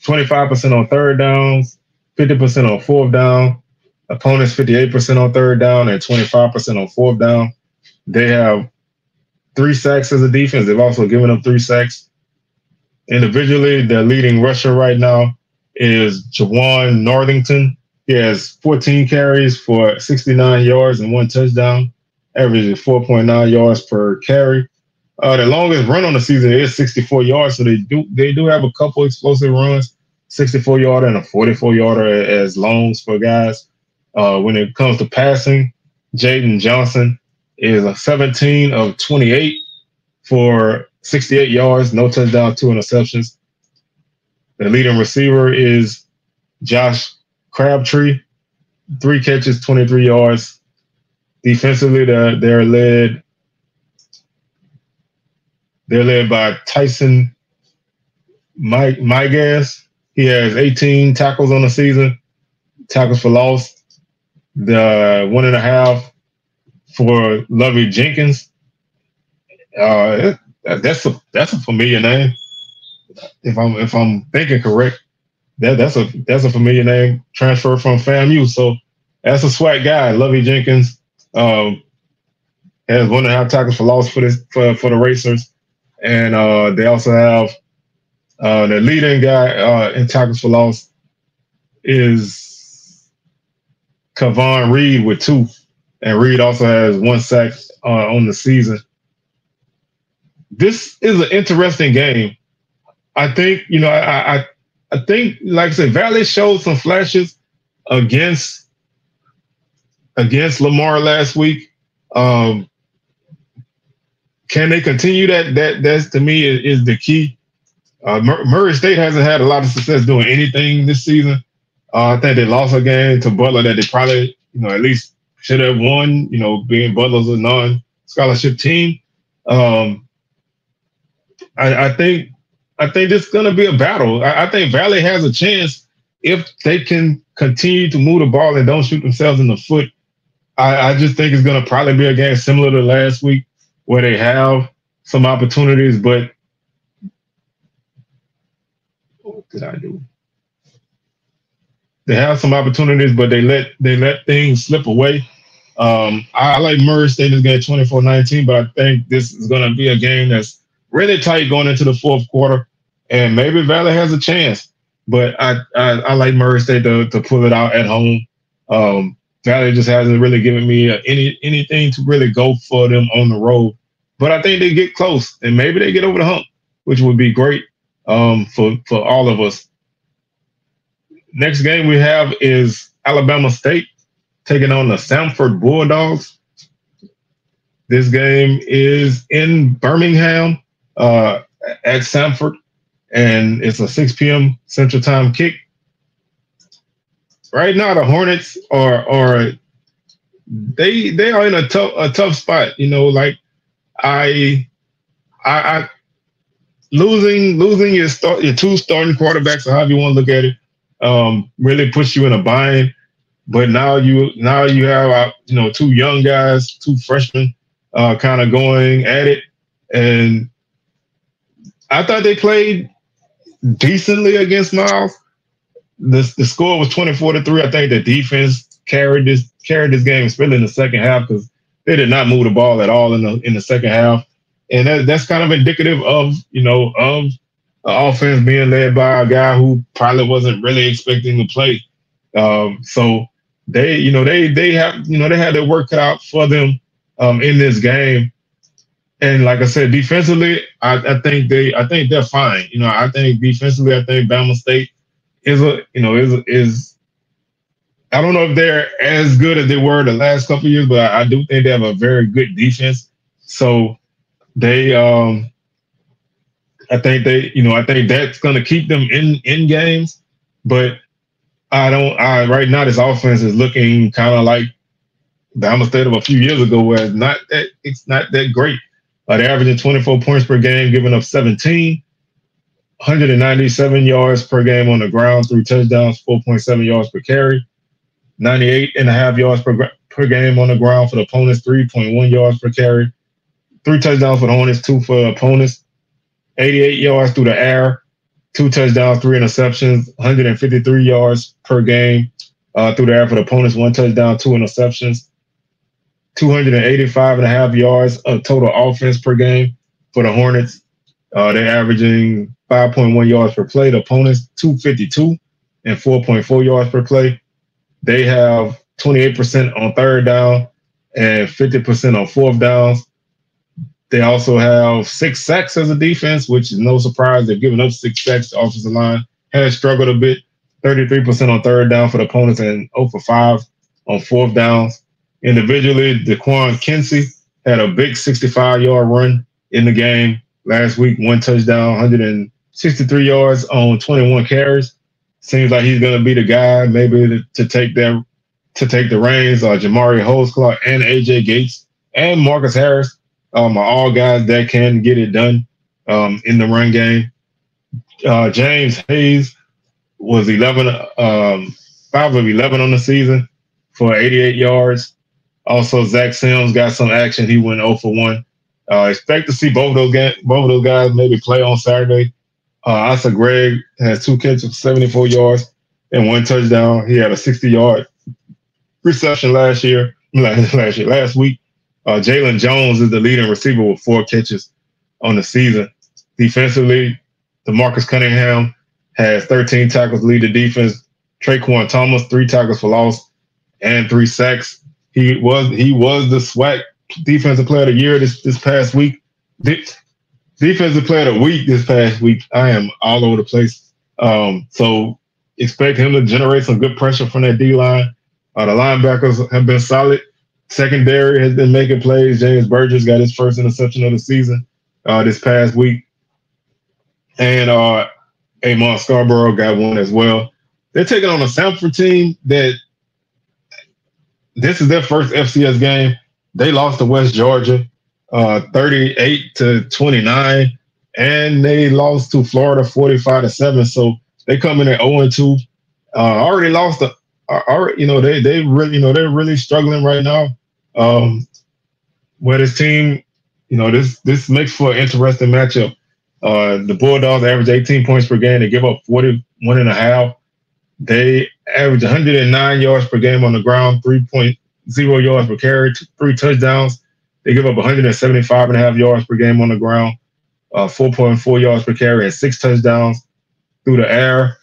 25% on third downs, 50% on fourth down. Opponents 58% on third down and 25% on fourth down. They have 3 sacks as a defense. They've also given up 3 sacks. Individually, their leading rusher right now is Jawan Northington. He has 14 carries for 69 yards and 1 touchdown, averaging 4.9 yards per carry. The longest run on the season is 64 yards, so they do have a couple explosive runs, 64-yarder and a 44-yarder as longs for guys. When it comes to passing, Jaden Johnson is a 17 of 28 for 68 yards, no touchdown, 2 interceptions. The leading receiver is Josh Crabtree. 3 catches, 23 yards. Defensively, they're led by Tyson Migas. He has 18 tackles on the season, tackles for loss. The 1.5 for Lovey Jenkins. That's a familiar name. If I'm thinking correct, that's a familiar name. Transfer from FAMU, so that's a SWAC guy. Lovey Jenkins has 1.5 tackles for loss for the Racers, and they also have the leading guy in tackles for loss is Kavon Reed with 2, and Reed also has 1 sack on the season. This is an interesting game. I think, I think, like I said, Valley showed some flashes against Lamar last week. Can they continue that? That's to me is the key. Murray State hasn't had a lot of success doing anything this season. I think they lost a game to Butler that they probably, at least should have won, being Butler's a non-scholarship team. I think this is going to be a battle. I think Valley has a chance if they can continue to move the ball and don't shoot themselves in the foot. I just think it's going to probably be a game similar to last week where they have some opportunities, but what did I do? They have some opportunities, but they let things slip away. I like Murray State this game 24-19, but I think this is going to be a game that's really tight going into the fourth quarter, and maybe Valley has a chance. But I like Murray State to pull it out at home. Valley just hasn't really given me anything to really go for them on the road. But I think they get close, and maybe they get over the hump, which would be great for all of us. Next game we have is Alabama State taking on the Samford Bulldogs. This game is in Birmingham at Samford, and it's a 6 p.m. Central Time kick. Right now, the Hornets are they are in a tough spot. Like I losing your 2 starting quarterbacks, or however you want to look at it, really puts you in a bind. But now you have 2 young guys, 2 freshmen, kind of going at it, and I thought they played decently against Miles. The score was 24-3. I think the defense carried this game, especially in the second half, because they did not move the ball at all in the second half, and that's kind of indicative of of the offense being led by a guy who probably wasn't really expecting to play. So they had their work cut out for them in this game. And like I said, defensively, I think they're fine. I think defensively, I think Bama State is I don't know if they're as good as they were the last couple of years, but I do think they have a very good defense. So they I think that's going to keep them in games. But right now this offense is looking kind of like Bama State of a few years ago, where it's not that great. They're averaging 24 points per game, giving up 17, 197 yards per game on the ground, 3 touchdowns, 4.7 yards per carry, 98.5 yards per game on the ground for the opponents, 3.1 yards per carry, 3 touchdowns for the Hornets, 2 for opponents, 88 yards through the air, 2 touchdowns, 3 interceptions, 153 yards per game through the air for the opponents, 1 touchdown, 2 interceptions, 285.5 yards of total offense per game for the Hornets. They're averaging 5.1 yards per play. The opponents, 252 and 4.4 yards per play. They have 28% on third down and 50% on fourth downs. They also have 6 sacks as a defense, which is no surprise. They've given up 6 sacks. The offensive line has struggled a bit. 33% on third down for the opponents and 0 for 5 on fourth downs. Individually, Daquan Kinsey had a big 65-yard run in the game last week, 1 touchdown, 163 yards on 21 carries. Seems like he's going to be the guy maybe to take that to take the reins. Jamari Holdsclaw and AJ Gates and Marcus Harris are all guys that can get it done in the run game. James Hayes was 5 of 11 on the season for 88 yards. Also, Zach Sims got some action. He went 0 for 1. Expect to see both of those guys maybe play on Saturday. Asa Gregg has 2 catches for 74 yards and 1 touchdown. He had a 60-yard reception last week. Jalen Jones is the leading receiver with 4 catches on the season. Defensively, DeMarcus Cunningham has 13 tackles to lead the defense. Traquan Thomas, 3 tackles for loss and 3 sacks. He was the SWAC Defensive Player of the Year this past week. Defensive Player of the Week this past week. I am all over the place. So expect him to generate some good pressure from that D-line. The linebackers have been solid. Secondary has been making plays. James Burgess got his first interception of the season this past week. And Amon Scarborough got one as well. They're taking on a Samford team that this is their first FCS game. They lost to West Georgia 38-29, and they lost to Florida 45-7. So they come in at 0-2. Already lost the. They're really struggling right now. Where this team, this makes for an interesting matchup. The Bulldogs average 18 points per game. They give up 41.5. They average 109 yards per game on the ground, 3.0 yards per carry, 3 touchdowns. They give up 175.5 yards per game on the ground, 4.4 yards per carry, and 6 touchdowns through the air.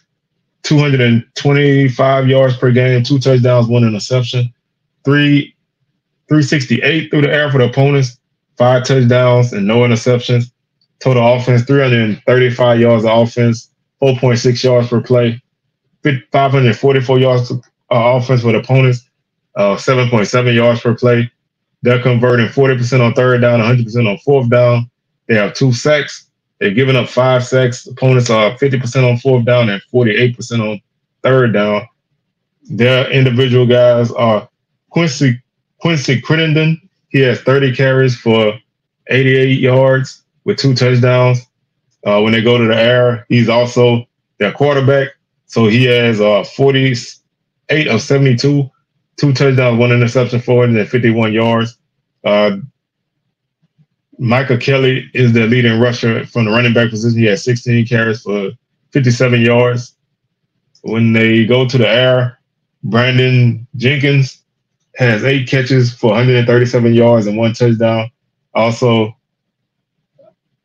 225 yards per game, 2 touchdowns, 1 interception. 368 through the air for the opponents, 5 touchdowns and no interceptions. Total offense, 335 yards of offense, 4.6 yards per play. 544 yards of offense for the opponents, 7.7 yards per play. They're converting 40% on third down, 100% on fourth down. They have 2 sacks. They're giving up 5 sacks. Opponents are 50% on fourth down and 48% on third down. Their individual guys are Quincy Crittenden. He has 30 carries for 88 yards with 2 touchdowns. When they go to the air, he's also their quarterback. So he has 48 of 72, 2 touchdowns, 1 interception, 451 yards. Micah Kelly is the leading rusher from the running back position. He has 16 carries for 57 yards. When they go to the air, Brandon Jenkins has 8 catches for 137 yards and 1 touchdown. Also,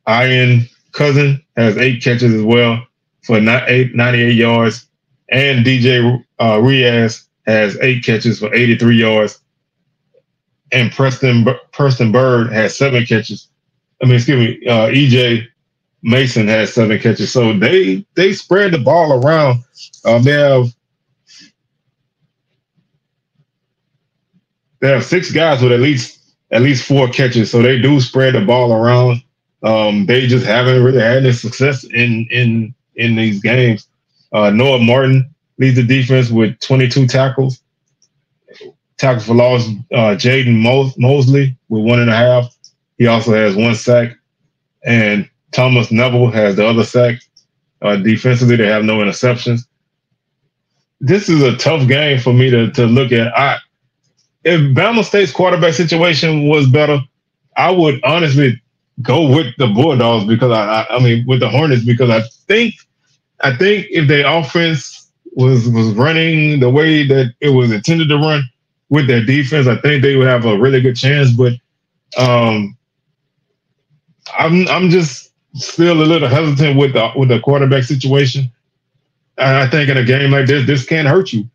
Ian Cousin has 8 catches as well for 98 yards. And DJ Riaz has 8 catches for 83 yards. And Preston Bird has 7 catches. EJ Mason has 7 catches. So they spread the ball around. They have 6 guys with at least 4 catches. So they do spread the ball around. They just haven't really had any success in these games. Noah Martin leads the defense with 22 tackles. Tackles for loss, Jaden Mosley with 1.5. He also has 1 sack. And Thomas Neville has the other sack. Defensively, they have no interceptions. This is a tough game for me to look at. If Bama State's quarterback situation was better, I would honestly go with the Bulldogs because with the Hornets, because I think if their offense was running the way that it was intended to run with their defense, I think they would have a really good chance. But I'm just still a little hesitant with the quarterback situation. I think in a game like this can hurt you.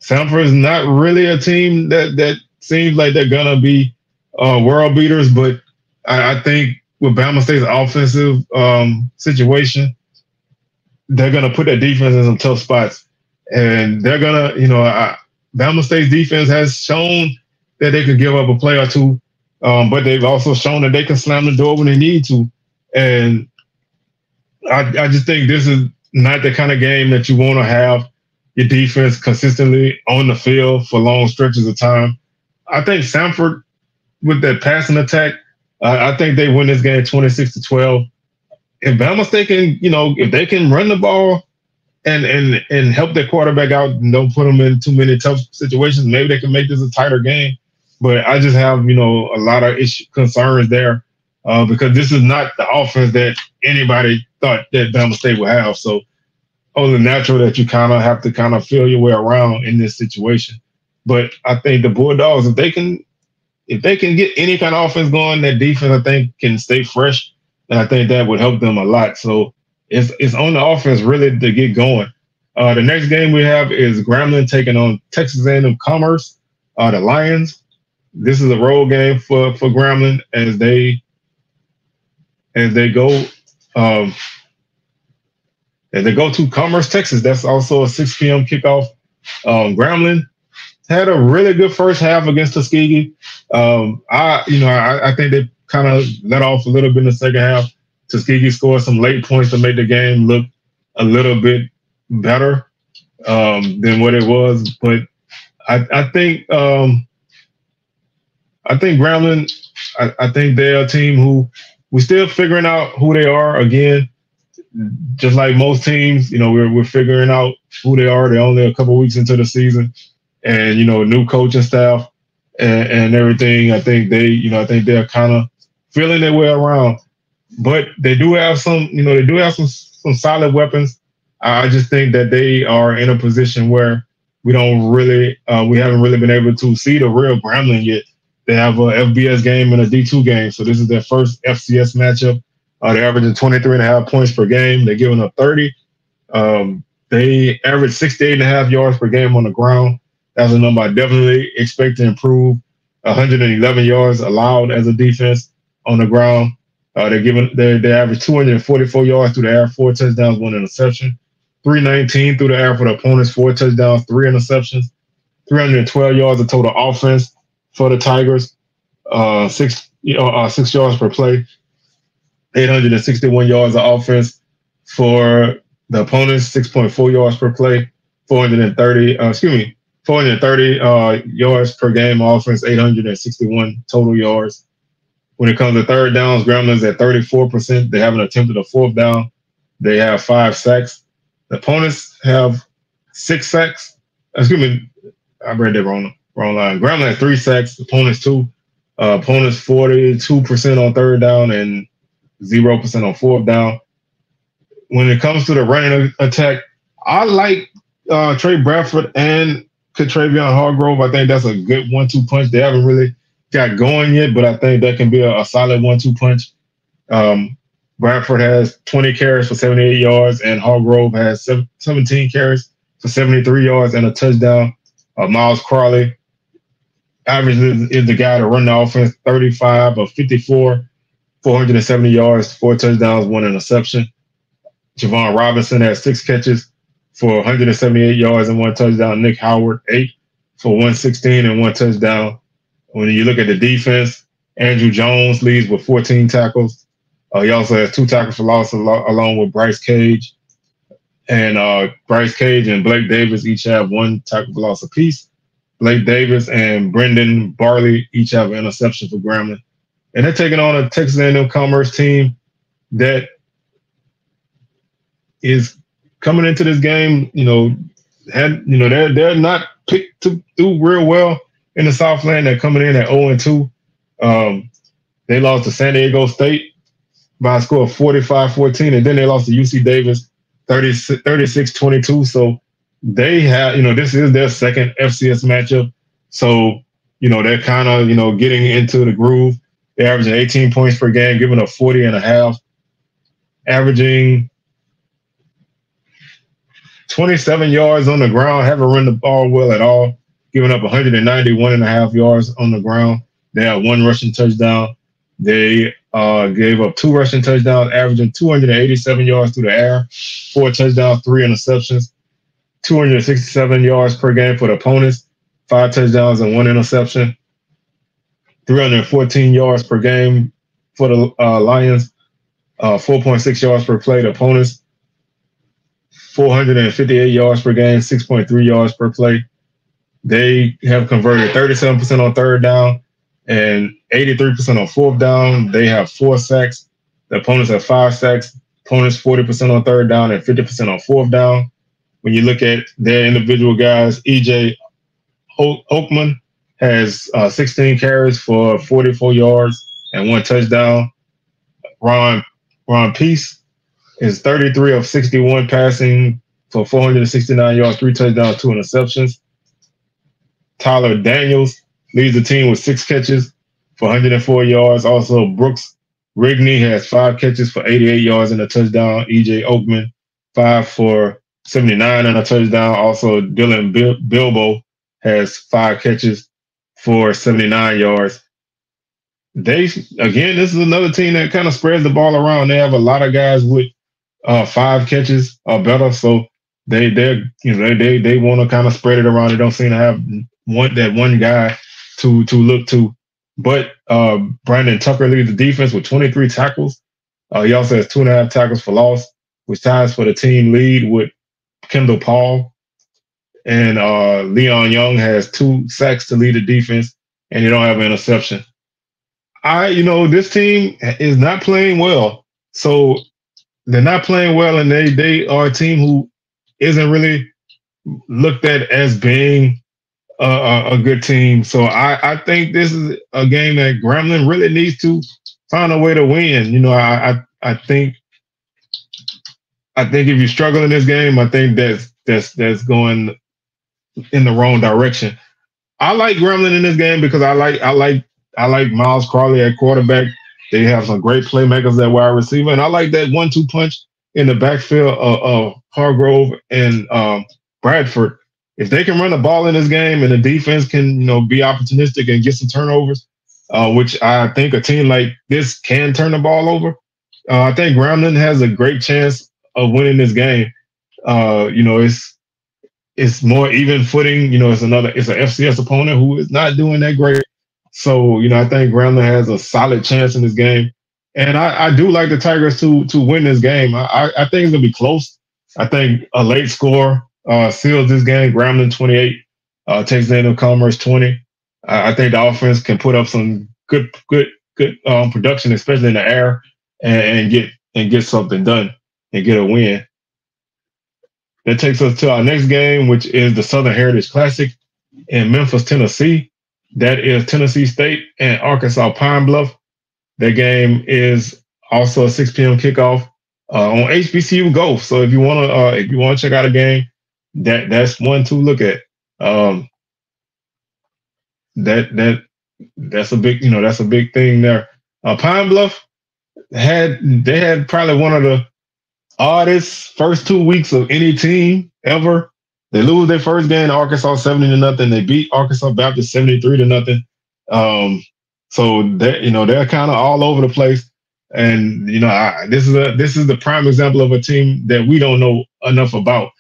Samford is not really a team that seems like they're gonna be world beaters, but I think with Bama State's offensive situation, they're gonna put their defense in some tough spots, and they're gonna, Bama State's defense has shown that they could give up a play or two, but they've also shown that they can slam the door when they need to, and I just think this is not the kind of game that you want to have your defense consistently on the field for long stretches of time. I think Samford, with that passing attack, I think they win this game 26-12. If Bama State can, if they can run the ball and help their quarterback out and don't put them in too many tough situations, maybe they can make this a tighter game. But I just have, a lot of concerns there because this is not the offense that anybody thought that Bama State would have. So, only natural that you kind of have to feel your way around in this situation. But I think the Bulldogs, if they can get any kind of offense going, that defense I think can stay fresh, and I think that would help them a lot. So it's on the offense really to get going. The next game we have is Grambling taking on Texas A&M Commerce, the Lions. This is a road game for Grambling as they go. As they go to Commerce, Texas, that's also a 6 p.m. kickoff. Grambling had a really good first half against Tuskegee. I think they kind of let off a little bit in the second half. Tuskegee scored some late points to make the game look a little bit better than what it was. But I think Grambling, I think they're a team who we're still figuring out who they are again. Just like most teams, we're figuring out who they are. They're only a couple of weeks into the season, and new coaching staff and everything. I think they're kind of feeling their way around. But they do have some solid weapons. I just think that they are in a position where we haven't really been able to see the real Grambling yet. They have a FBS game and a D2 game, so this is their first FCS matchup. They're averaging 23.5 points per game. They're giving up 30. They average 68.5 yards per game on the ground. That's a number I definitely expect to improve. 111 yards allowed as a defense on the ground. They average 244 yards through the air, 4 touchdowns, 1 interception. 319 through the air for the opponents, 4 touchdowns, 3 interceptions. 312 yards of total offense for the Tigers. 6 yards per play. 861 yards of offense for the opponents, 6.4 yards per play, 430 yards per game offense, 861 total yards. When it comes to third downs, Gremlin's at 34%. They haven't attempted a fourth down. They have 5 sacks. The opponents have 6 sacks. I read that wrong line. Gremlin has 3 sacks, opponents 2. Opponents 42% on third down and 0% on fourth down. When it comes to the running attack, I like Trey Bradford and Travion Hargrove. I think that's a good 1-2 punch. They haven't really got going yet, but I think that can be a solid 1-2 punch. Bradford has 20 carries for 78 yards, and Hargrove has 17 carries for 73 yards and a touchdown. Miles Crawley is the guy to run the offense, 35 of 54. 470 yards, 4 touchdowns, 1 interception. Javon Robinson has 6 catches for 178 yards and 1 touchdown. Nick Howard, 8 for 116 and 1 touchdown. When you look at the defense, Andrew Jones leads with 14 tackles. He also has 2 tackles for loss along with Bryce Cage. And Bryce Cage and Blake Davis each have 1 tackle for loss apiece. Blake Davis and Brendan Barley each have an interception for Grambling. And they're taking on a Texas A&M Commerce team that is coming into this game, they're not picked to do real well in the Southland. They're coming in at 0-2. They lost to San Diego State by a score of 45-14, and then they lost to UC Davis 36-22. So they have, this is their second FCS matchup. So, they're kind of, getting into the groove. They're averaging 18 points per game, giving up 40.5, averaging 27 yards on the ground, haven't run the ball well at all, giving up 191.5 yards on the ground. They have 1 rushing touchdown. They gave up 2 rushing touchdowns, averaging 287 yards through the air, 4 touchdowns, 3 interceptions, 267 yards per game for the opponents, 5 touchdowns and 1 interception. 314 yards per game for the Lions, 4.6 yards per play. The opponents, 458 yards per game, 6.3 yards per play. They have converted 37% on third down and 83% on fourth down. They have 4 sacks. The opponents have 5 sacks. Opponents 40% on third down and 50% on fourth down. When you look at their individual guys, E.J. Oakman has 16 carries for 44 yards and 1 touchdown. Ron Peace is 33 of 61 passing for 469 yards, 3 touchdowns, 2 interceptions. Tyler Daniels leads the team with 6 catches for 104 yards. Also, Brooks Rigney has 5 catches for 88 yards and a touchdown. E.J. Oakman, 5 for 79 and a touchdown. Also, Dylan Bilbo has 5 catches for 79 yards. This is another team that kind of spreads the ball around. They have a lot of guys with 5 catches or better, so they want to kind of spread it around. They don't seem to have one guy to look to. But Brandon Tucker leads the defense with 23 tackles. He also has 2.5 tackles for loss, which ties for the team lead with Kendall Paul. And Leon Young has 2 sacks to lead the defense, and they don't have an interception. This team is not playing well. So they're not playing well, and they are a team who isn't really looked at as being a good team. So I think this is a game that Grambling really needs to find a way to win. I think if you struggle in this game, I think that's going in the wrong direction. I like Grambling in this game because I like Miles Crawley at quarterback. They have some great playmakers at wide receiver, and I like that 1-2 punch in the backfield of Hargrove and Bradford. If they can run the ball in this game and the defense can, be opportunistic and get some turnovers, which I think a team like this can turn the ball over, I think Grambling has a great chance of winning this game. It's more even footing. It's an FCS opponent who is not doing that great. So, I think Grambling has a solid chance in this game. And I do like the Tigers to win this game. I think it's going to be close. I think a late score seals this game. Grambling 28, Texas A&M Commerce 20. I think the offense can put up some good production, especially in the air, and get something done and get a win. That takes us to our next game, which is the Southern Heritage Classic in Memphis, Tennessee. That is Tennessee State and Arkansas Pine Bluff. That game is also a 6 p.m. kickoff on HBCU Go. So if you want to check out a game, that's one to look at. That's a big thing there. Pine Bluff had probably one of the oddest first 2 weeks of any team ever. They lose their first game to Arkansas 70-0. They beat Arkansas Baptist 73-0. So they're kind of all over the place. And this is the prime example of a team that we don't know enough about.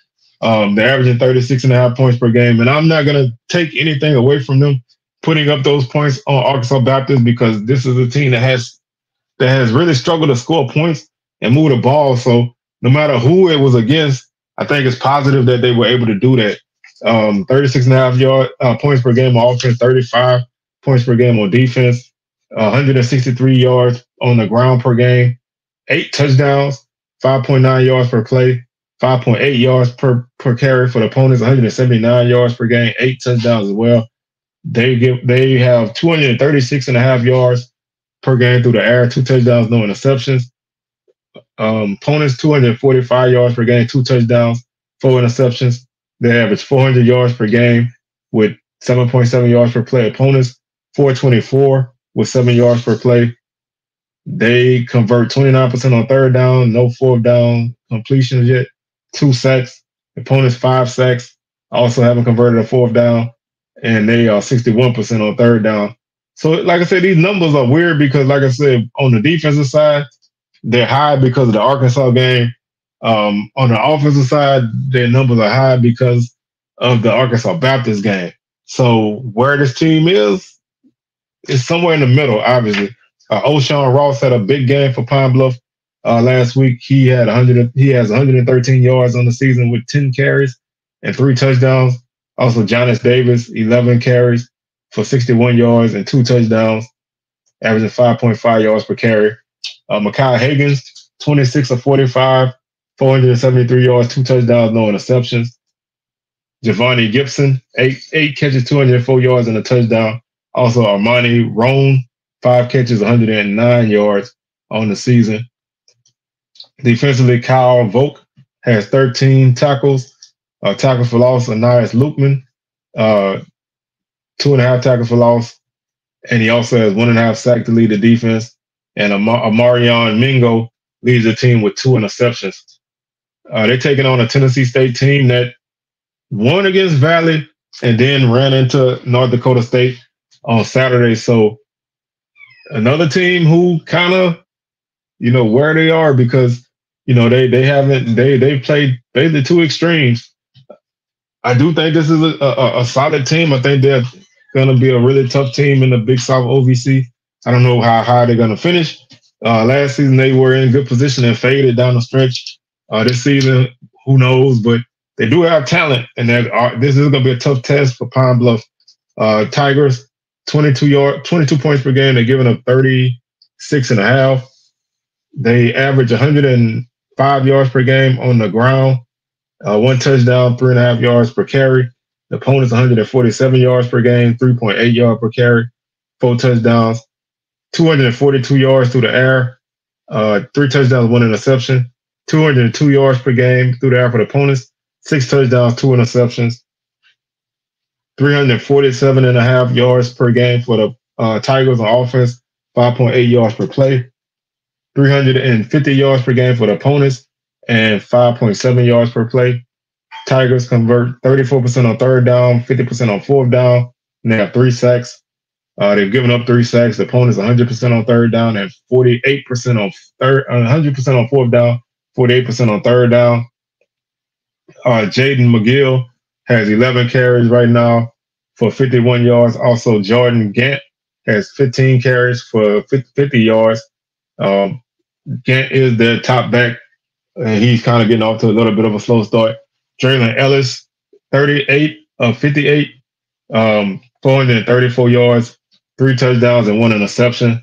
They're averaging 36.5 points per game, and I'm not gonna take anything away from them putting up those points on Arkansas Baptist, because this is a team that has really struggled to score points and move the ball. So no matter who it was against, I think it's positive that they were able to do that. 36.5 points per game on offense, 35 points per game on defense, 163 yards on the ground per game, 8 touchdowns, 5.9 yards per play, 5.8 yards per carry for the opponents, 179 yards per game, 8 touchdowns as well. They have 236.5 yards per game through the air, 2 touchdowns, no interceptions. Opponents 245 yards per game, 2 touchdowns, 4 interceptions. They average 400 yards per game with 7.7 yards per play. Opponents 424 with 7 yards per play. They convert 29% on third down, no fourth down completions yet, 2 sacks. Opponents 5 sacks, also haven't converted a fourth down, and they are 61% on third down. So, like I said, these numbers are weird because, like I said, on the defensive side, they're high because of the Arkansas game. On the offensive side, their numbers are high because of the Arkansas Baptist game. So where this team is somewhere in the middle, obviously. O'Shawn Ross had a big game for Pine Bluff. last week. He had 100. He has 113 yards on the season with 10 carries and 3 touchdowns. Also, Jonas Davis, 11 carries for 61 yards and 2 touchdowns, averaging 5.5 yards per carry. Mekhi Higgins, 26 of 45, 473 yards, 2 touchdowns, no interceptions. Javonte Gibson, eight catches, 204 yards, and a touchdown. Also, Armani Roan, 5 catches, 109 yards on the season. Defensively, Kyle Volk has 13 tackles. Tackles for loss, Anais Lukeman, 2.5 tackles for loss. And he also has 1.5 sacks to lead the defense. And Amarion Mingo leads the team with 2 interceptions. They're taking on a Tennessee State team that won against Valley and then ran into North Dakota State on Saturday. So another team who kind of, where they are, because, they've played basically 2 extremes. I do think this is a solid team. I think they're going to be a really tough team in the Big South OVC. I don't know how high they're going to finish. Last season, they were in good position and faded down the stretch. This season, who knows? But they do have talent, and this is going to be a tough test for Pine Bluff. Tigers, 22 points per game. They're giving up 36.5. They average 105 yards per game on the ground. 1 touchdown, 3.5 yards per carry. The opponent's 147 yards per game, 3.8 yards per carry, 4 touchdowns, 242 yards through the air, 3 touchdowns, 1 interception, 202 yards per game through the air for the opponents, 6 touchdowns, 2 interceptions, 347.5 yards per game for the Tigers on offense, 5.8 yards per play, 350 yards per game for the opponents, and 5.7 yards per play. Tigers convert 34% on 3rd down, 50% on 4th down, and they have 3 sacks. They've given up 3 sacks. The opponents 100% on 3rd down and 48% on 100% on 4th down, 48% on 3rd down. Jaden McGill has 11 carries right now for 51 yards. Also, Jordan Gant has 15 carries for 50 yards. Gant is their top back, and he's kind of getting off to a little bit of a slow start. Draylon Ellis, 38 of 58, 434 yards, 3 touchdowns, and 1 interception.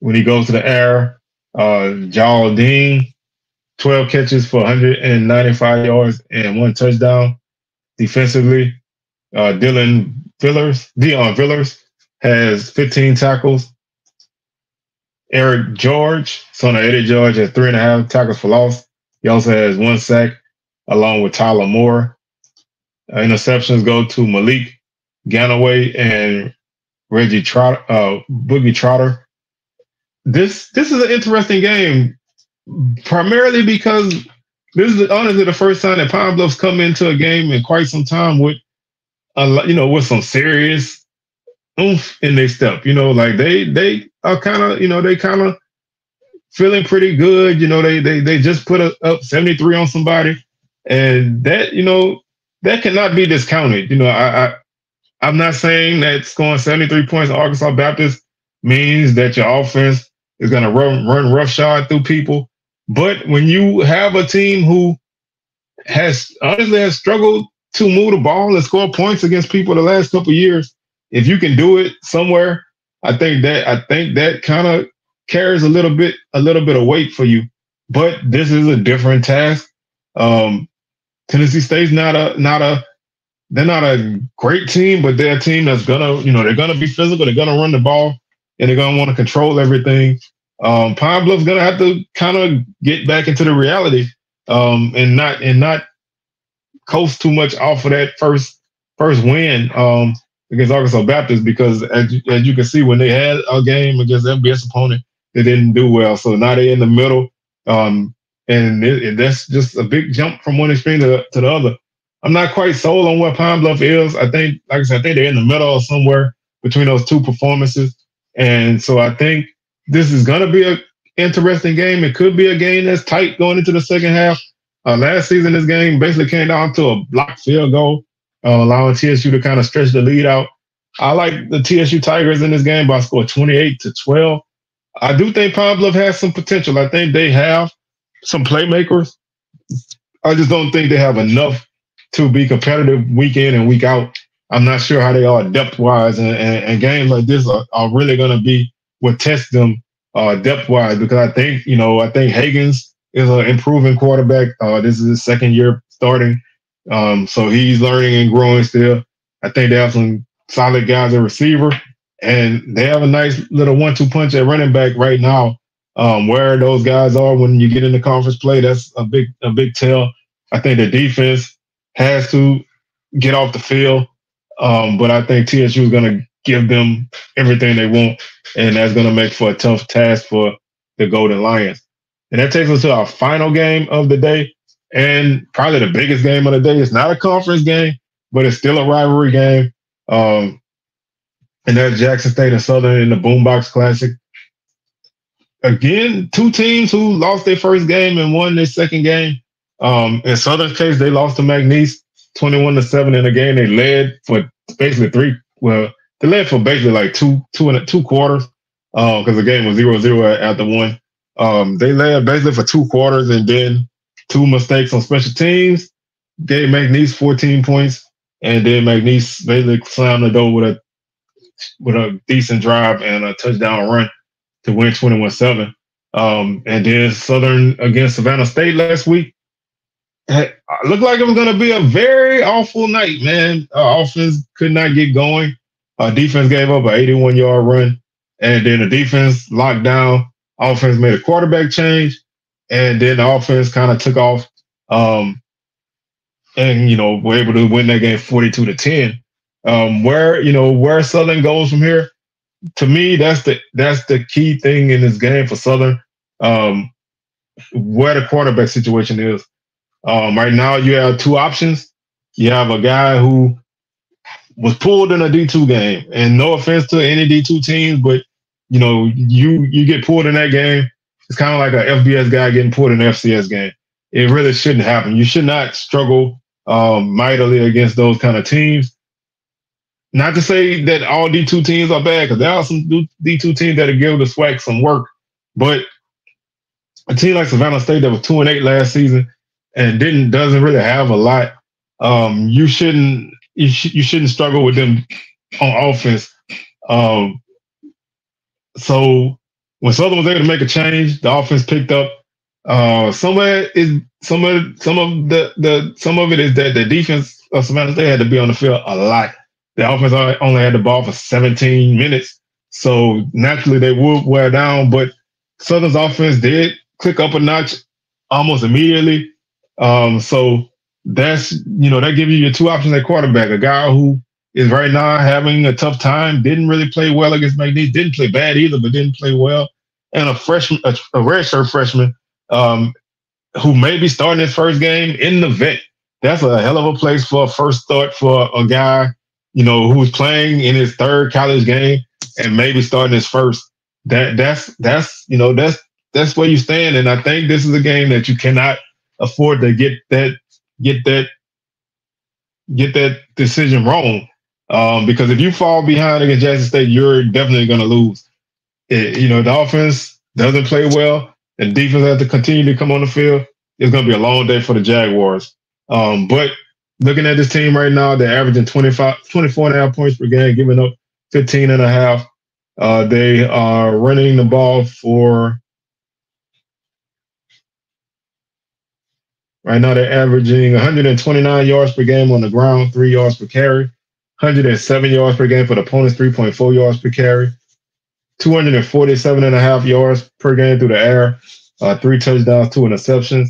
When he goes to the air, Jal Dean, 12 catches for 195 yards and 1 touchdown. Defensively, Deon Villers has 15 tackles. Eric George, son of Eddie George, has 3.5 tackles for loss. He also has 1 sack, along with Tyler Moore. Interceptions go to Malik Ganaway and Reggie Boogie Trotter. This is an interesting game, primarily because this is honestly the first time that Pine Bluff's come into a game in quite some time with with some serious oomph in their step. Like they are kind of feeling pretty good. They just put up 73 on somebody, and that cannot be discounted. I'm not saying that scoring 73 points at Arkansas Baptist means that your offense is going to run roughshod through people. But when you have a team who has struggled to move the ball and score points against people the last couple of years, if you can do it somewhere, I think that kind of carries a little bit of weight for you. But this is a different task. Tennessee State's not a great team, but they're a team that's they're gonna be physical, they're gonna run the ball, and they're gonna want to control everything. Pine Bluff's gonna have to kind of get back into the reality, and not coast too much off of that first win against Arkansas Baptist, because as you can see, when they had a game against an FBS opponent, they didn't do well. So now they're in the middle, and that's just a big jump from one extreme to the other. I'm not quite sold on what Pine Bluff is. I think, like I said, I think they're in the middle or somewhere between those 2 performances. And so I think this is going to be an interesting game. It could be a game that's tight going into the second half. Last season, this game basically came down to a blocked field goal, allowing TSU to kind of stretch the lead out. I like the TSU Tigers in this game by a score 28-12. I do think Pine Bluff has some potential. I think they have some playmakers. I just don't think they have enough to be competitive week in and week out. I'm not sure how they are depth wise, and games like this are really going to be what tests them depth wise, because I think Higgins is an improving quarterback. This is his second year starting, so he's learning and growing still. I think they have some solid guys at receiver, and they have a nice little 1-2 punch at running back right now. Where those guys are when you get into conference play, that's a big tell. I think the defense has to get off the field, but I think TSU is going to give them everything they want, and that's going to make for a tough task for the Golden Lions. And that takes us to our final game of the day, and probably the biggest game of the day. It's not a conference game, but it's still a rivalry game, and that's Jackson State and Southern in the BoomBox Classic. Again, two teams who lost their first game and won their second game. In Southern's case, they lost to McNeese 21-7 in a game. They led for basically they led for basically like two quarters, because the game was 0-0 after one. They led basically for 2 quarters, and then 2 mistakes on special teams gave McNeese 14 points, and then McNeese basically slammed the door with a decent drive and a touchdown run to win 21-7. And then Southern against Savannah State last week. It looked like it was going to be a very awful night, man. Offense could not get going. Defense gave up an 81-yard run, and then the defense locked down. Offense made a quarterback change, and then the offense kind of took off, and were able to win that game 42-10. Where Southern goes from here, to me, that's the key thing in this game for Southern. Where the quarterback situation is. Right now, you have 2 options. You have a guy who was pulled in a D2 game, and no offense to any D2 teams, but you get pulled in that game. It's kind of like an FBS guy getting pulled in an FCS game. It really shouldn't happen. You should not struggle mightily against those kind of teams. Not to say that all D2 teams are bad, because there are some D2 teams that give the SWAC some work, but a team like Savannah State that was 2-8 last season and doesn't really have a lot, you shouldn't struggle with them on offense. So when Southern was able to make a change, the offense picked up. Some of it is that the defense of Savannah State had to be on the field a lot. The offense only had the ball for 17 minutes, so naturally they would wear down. But Southern's offense did click up a notch almost immediately. So that gives you your 2 options at quarterback. A guy who is right now having a tough time, didn't really play well against McNeese, didn't play bad either, but didn't play well. And a redshirt freshman who may be starting his first game in the vet. That's a hell of a place for a first start for a guy, who's playing in his 3rd college game and maybe starting his first. That's where you stand. And I think this is a game that you cannot afford to get that decision wrong. Because if you fall behind against Jackson State, you're definitely going to lose. The offense doesn't play well, and defense has to continue to come on the field. It's going to be a long day for the Jaguars. But looking at this team right now, they're averaging 24.5 points per game, giving up 15.5. They are running the ball for, right now they're averaging 129 yards per game on the ground, 3 yards per carry, 107 yards per game for the opponents, 3.4 yards per carry, 247.5 yards per game through the air, 3 touchdowns, 2 interceptions.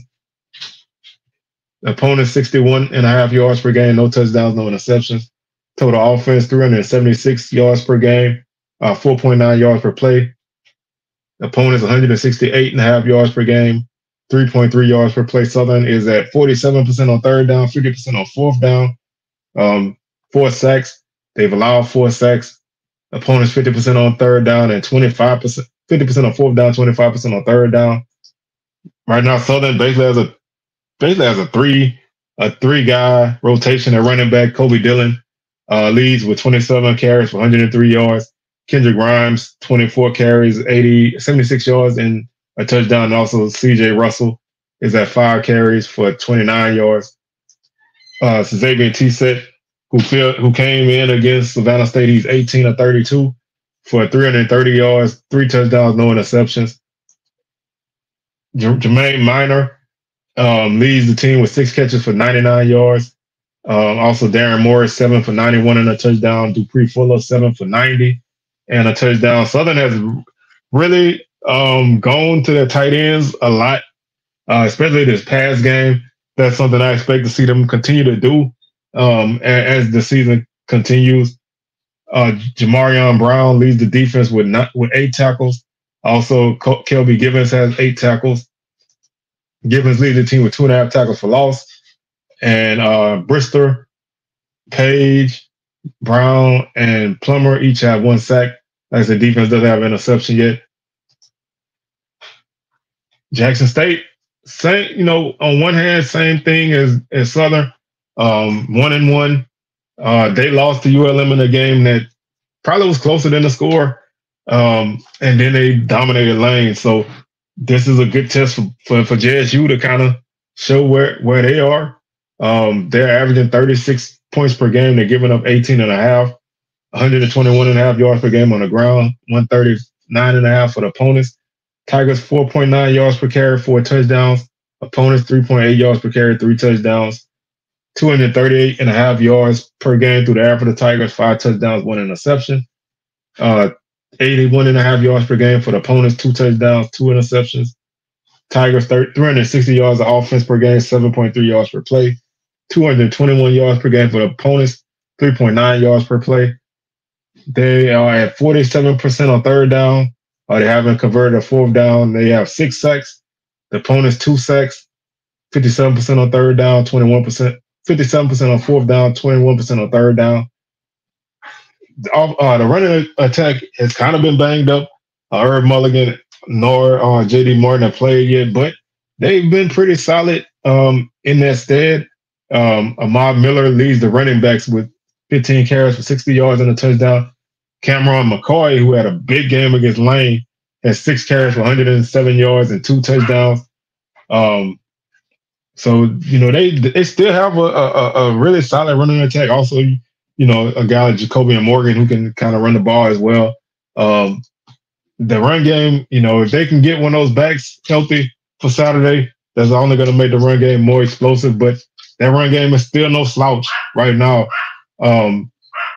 Opponents 61.5 yards per game, no touchdowns, no interceptions. Total offense 376 yards per game, 4.9 yards per play. Opponents 168.5 yards per game, 3.3 yards per play. Southern is at 47% on 3rd down, 50% on 4th down. 4 sacks. They've allowed 4 sacks. Opponents 50% on 3rd down and 50% on 4th down, 25% on 3rd down. Right now, Southern basically has a three guy rotation at running back. Kobe Dillon leads with 27 carries for 103 yards. Kendrick Grimes, 24 carries, 76 yards, and a touchdown. And also C.J. Russell is at 5 carries for 29 yards. Xavier Tissett, who came in against Savannah State, he's 18 of 32 for 330 yards, 3 touchdowns, no interceptions. Jermaine Minor leads the team with 6 catches for 99 yards. Also, Darren Morris, 7 for 91 and a touchdown. Dupree Fuller, 7 for 90 and a touchdown. Southern has really gone to their tight ends a lot, especially this past game. That's something I expect to see them continue to do as the season continues. Jamarion Brown leads the defense with 8 tackles. Also, Kelby Gibbons has 8 tackles. Gibbons leads the team with 2.5 tackles for loss. And Brister, Page, Brown, and Plummer each have 1 sack. Like I said, defense doesn't have an interception yet. Jackson State, same, on one hand, same thing as Southern. 1-1. They lost to ULM in a game that probably was closer than the score. And then they dominated Lane. So this is a good test for JSU to kind of show where they are. They're averaging 36 points per game. They're giving up 18.5, 121.5 yards per game on the ground, 139.5 for the opponents. Tigers 4.9 yards per carry, 4 touchdowns. Opponents 3.8 yards per carry, 3 touchdowns. 238.5 yards per game through the air for the Tigers, 5 touchdowns, 1 interception. 81.5 yards per game for the opponents, 2 touchdowns, 2 interceptions. Tigers 360 yards of offense per game, 7.3 yards per play. 221 yards per game for the opponents, 3.9 yards per play. They are at 47% on third down. They haven't converted a 4th down. They have 6 sacks. The opponents 2 sacks, 57% on third down, 21%, 57% on 4th down, 21% on third down. The running attack has kind of been banged up. Herb Mulligan nor J.D. Martin have played yet, but they've been pretty solid in that stead. Ahmad Miller leads the running backs with 15 carries for 60 yards and a touchdown. Cameron McCoy, who had a big game against Lane, has 6 carries for 107 yards and 2 touchdowns. So, they still have a really solid running attack. Also, a guy like Jacobian Morgan who can kind of run the ball as well. The run game, if they can get one of those backs healthy for Saturday, that's only going to make the run game more explosive. But that run game is still no slouch right now.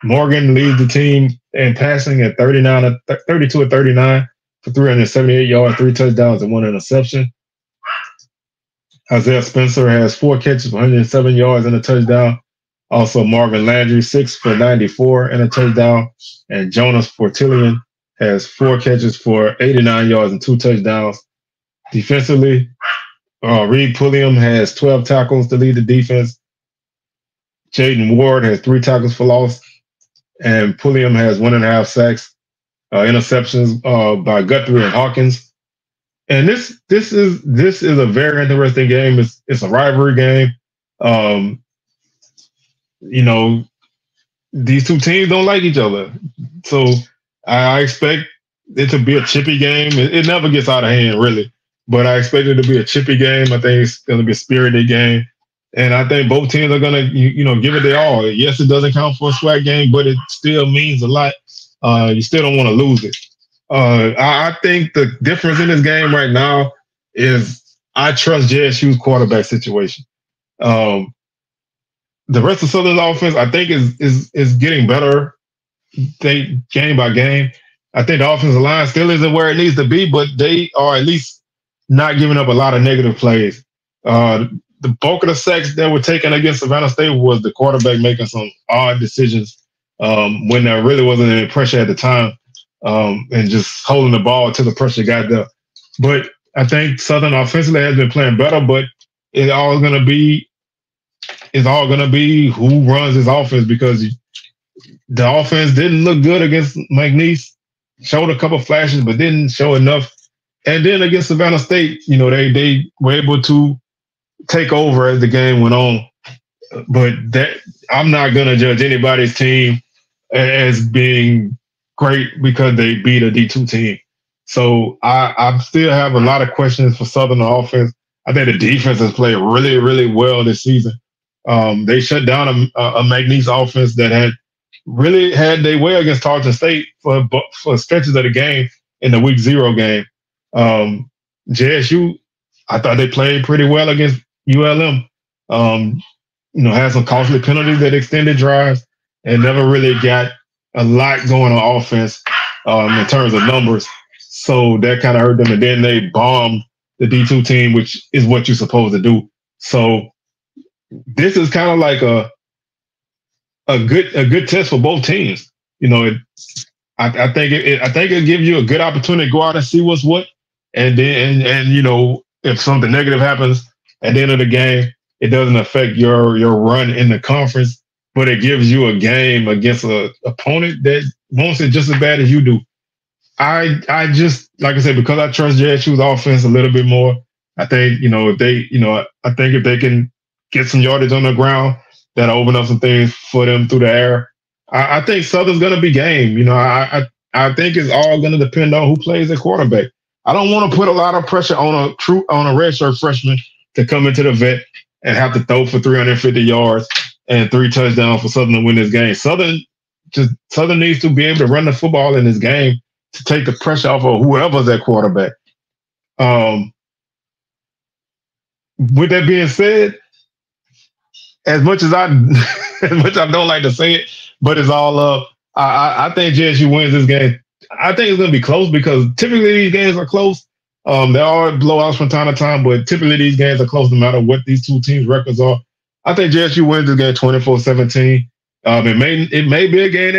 Morgan leads the team in passing at 32 of 39 for 378 yards, 3 touchdowns, and 1 interception. Isaiah Spencer has 4 catches for 107 yards and a touchdown. Also, Marvin Landry, 6 for 94 and a touchdown. And Jonas Fortillion has 4 catches for 89 yards and 2 touchdowns. Defensively, Reed Pulliam has 12 tackles to lead the defense. Jaden Ward has 3 tackles for loss. And Pulliam has 1.5 sacks. Interceptions by Guthrie and Hawkins. And this is a very interesting game. It's a rivalry game. These two teams don't like each other. So I expect it to be a chippy game. It never gets out of hand, really. But I expect it to be a chippy game. I think it's going to be a spirited game. And I think both teams are going to, give it their all. Yes, it doesn't count for a SWAC game, but it still means a lot. You still don't want to lose it. I think the difference in this game right now is I trust JSU's quarterback situation. The rest of Southern's offense, I think, is getting better game by game. I think the offensive line still isn't where it needs to be, but they are at least not giving up a lot of negative plays. The bulk of the sacks that were taken against Savannah State was the quarterback making some odd decisions when there really wasn't any pressure at the time. And just holding the ball until the pressure got there. But I think Southern offensively has been playing better, but it's all gonna be who runs this offense, because the offense didn't look good against McNeese, showed a couple flashes, but didn't show enough. And then against Savannah State, they were able to take over as the game went on. But that I'm not gonna judge anybody's team as being great because they beat a D2 team. So I still have a lot of questions for Southern offense. I think the defense has played really, really well this season. They shut down a McNeese offense that had really had their way against Tarleton State for stretches of the game in the week 0 game. JSU, I thought they played pretty well against ULM. Had some costly penalties that extended drives and never really got a lot going on offense in terms of numbers. So that kind of hurt them. And then they bombed the D2 team, which is what you're supposed to do. So this is kind of like a good test for both teams. I think it gives you a good opportunity to go out and see what's what. And then, if something negative happens at the end of the game, it doesn't affect your run in the conference, but it gives you a game against an opponent that wants it just as bad as you do. I just, like I said, because I trust JSU's offense a little bit more, I think, if they can get some yardage on the ground, that'll open up some things for them through the air. I think Southern's going to be game. I think it's all going to depend on who plays at quarterback. I don't want to put a lot of pressure on a redshirt freshman to come into the vet and have to throw for 350 yards and 3 touchdowns for Southern to win this game. Southern needs to be able to run the football in this game to take the pressure off of whoever's at quarterback. With that being said, as much as I don't like to say it, but it's all up. I think JSU wins this game. I think it's going to be close because typically these games are close. There are blowouts from time to time, but typically these games are close no matter what these two teams' records are. I think JSU wins this game 24-17. It may be a game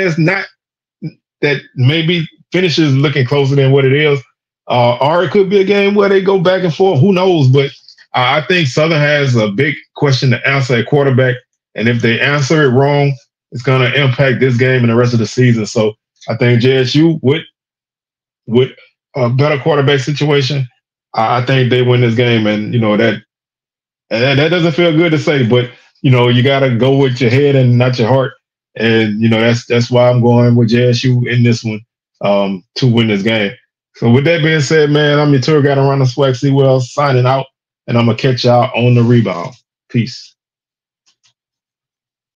that maybe finishes looking closer than what it is. Or it could be a game where they go back and forth. Who knows? But I think Southern has a big question to answer at quarterback. And if they answer it wrong, it's going to impact this game and the rest of the season. So I think JSU, with a better quarterback situation, I think they win this game. And, that doesn't feel good to say, but, you got to go with your head and not your heart. And, that's why I'm going with JSU in this one to win this game. So with that being said, man, I'm your tour guide around the SWAC. See Wells signing out, and I'm going to catch y'all on the rebound. Peace.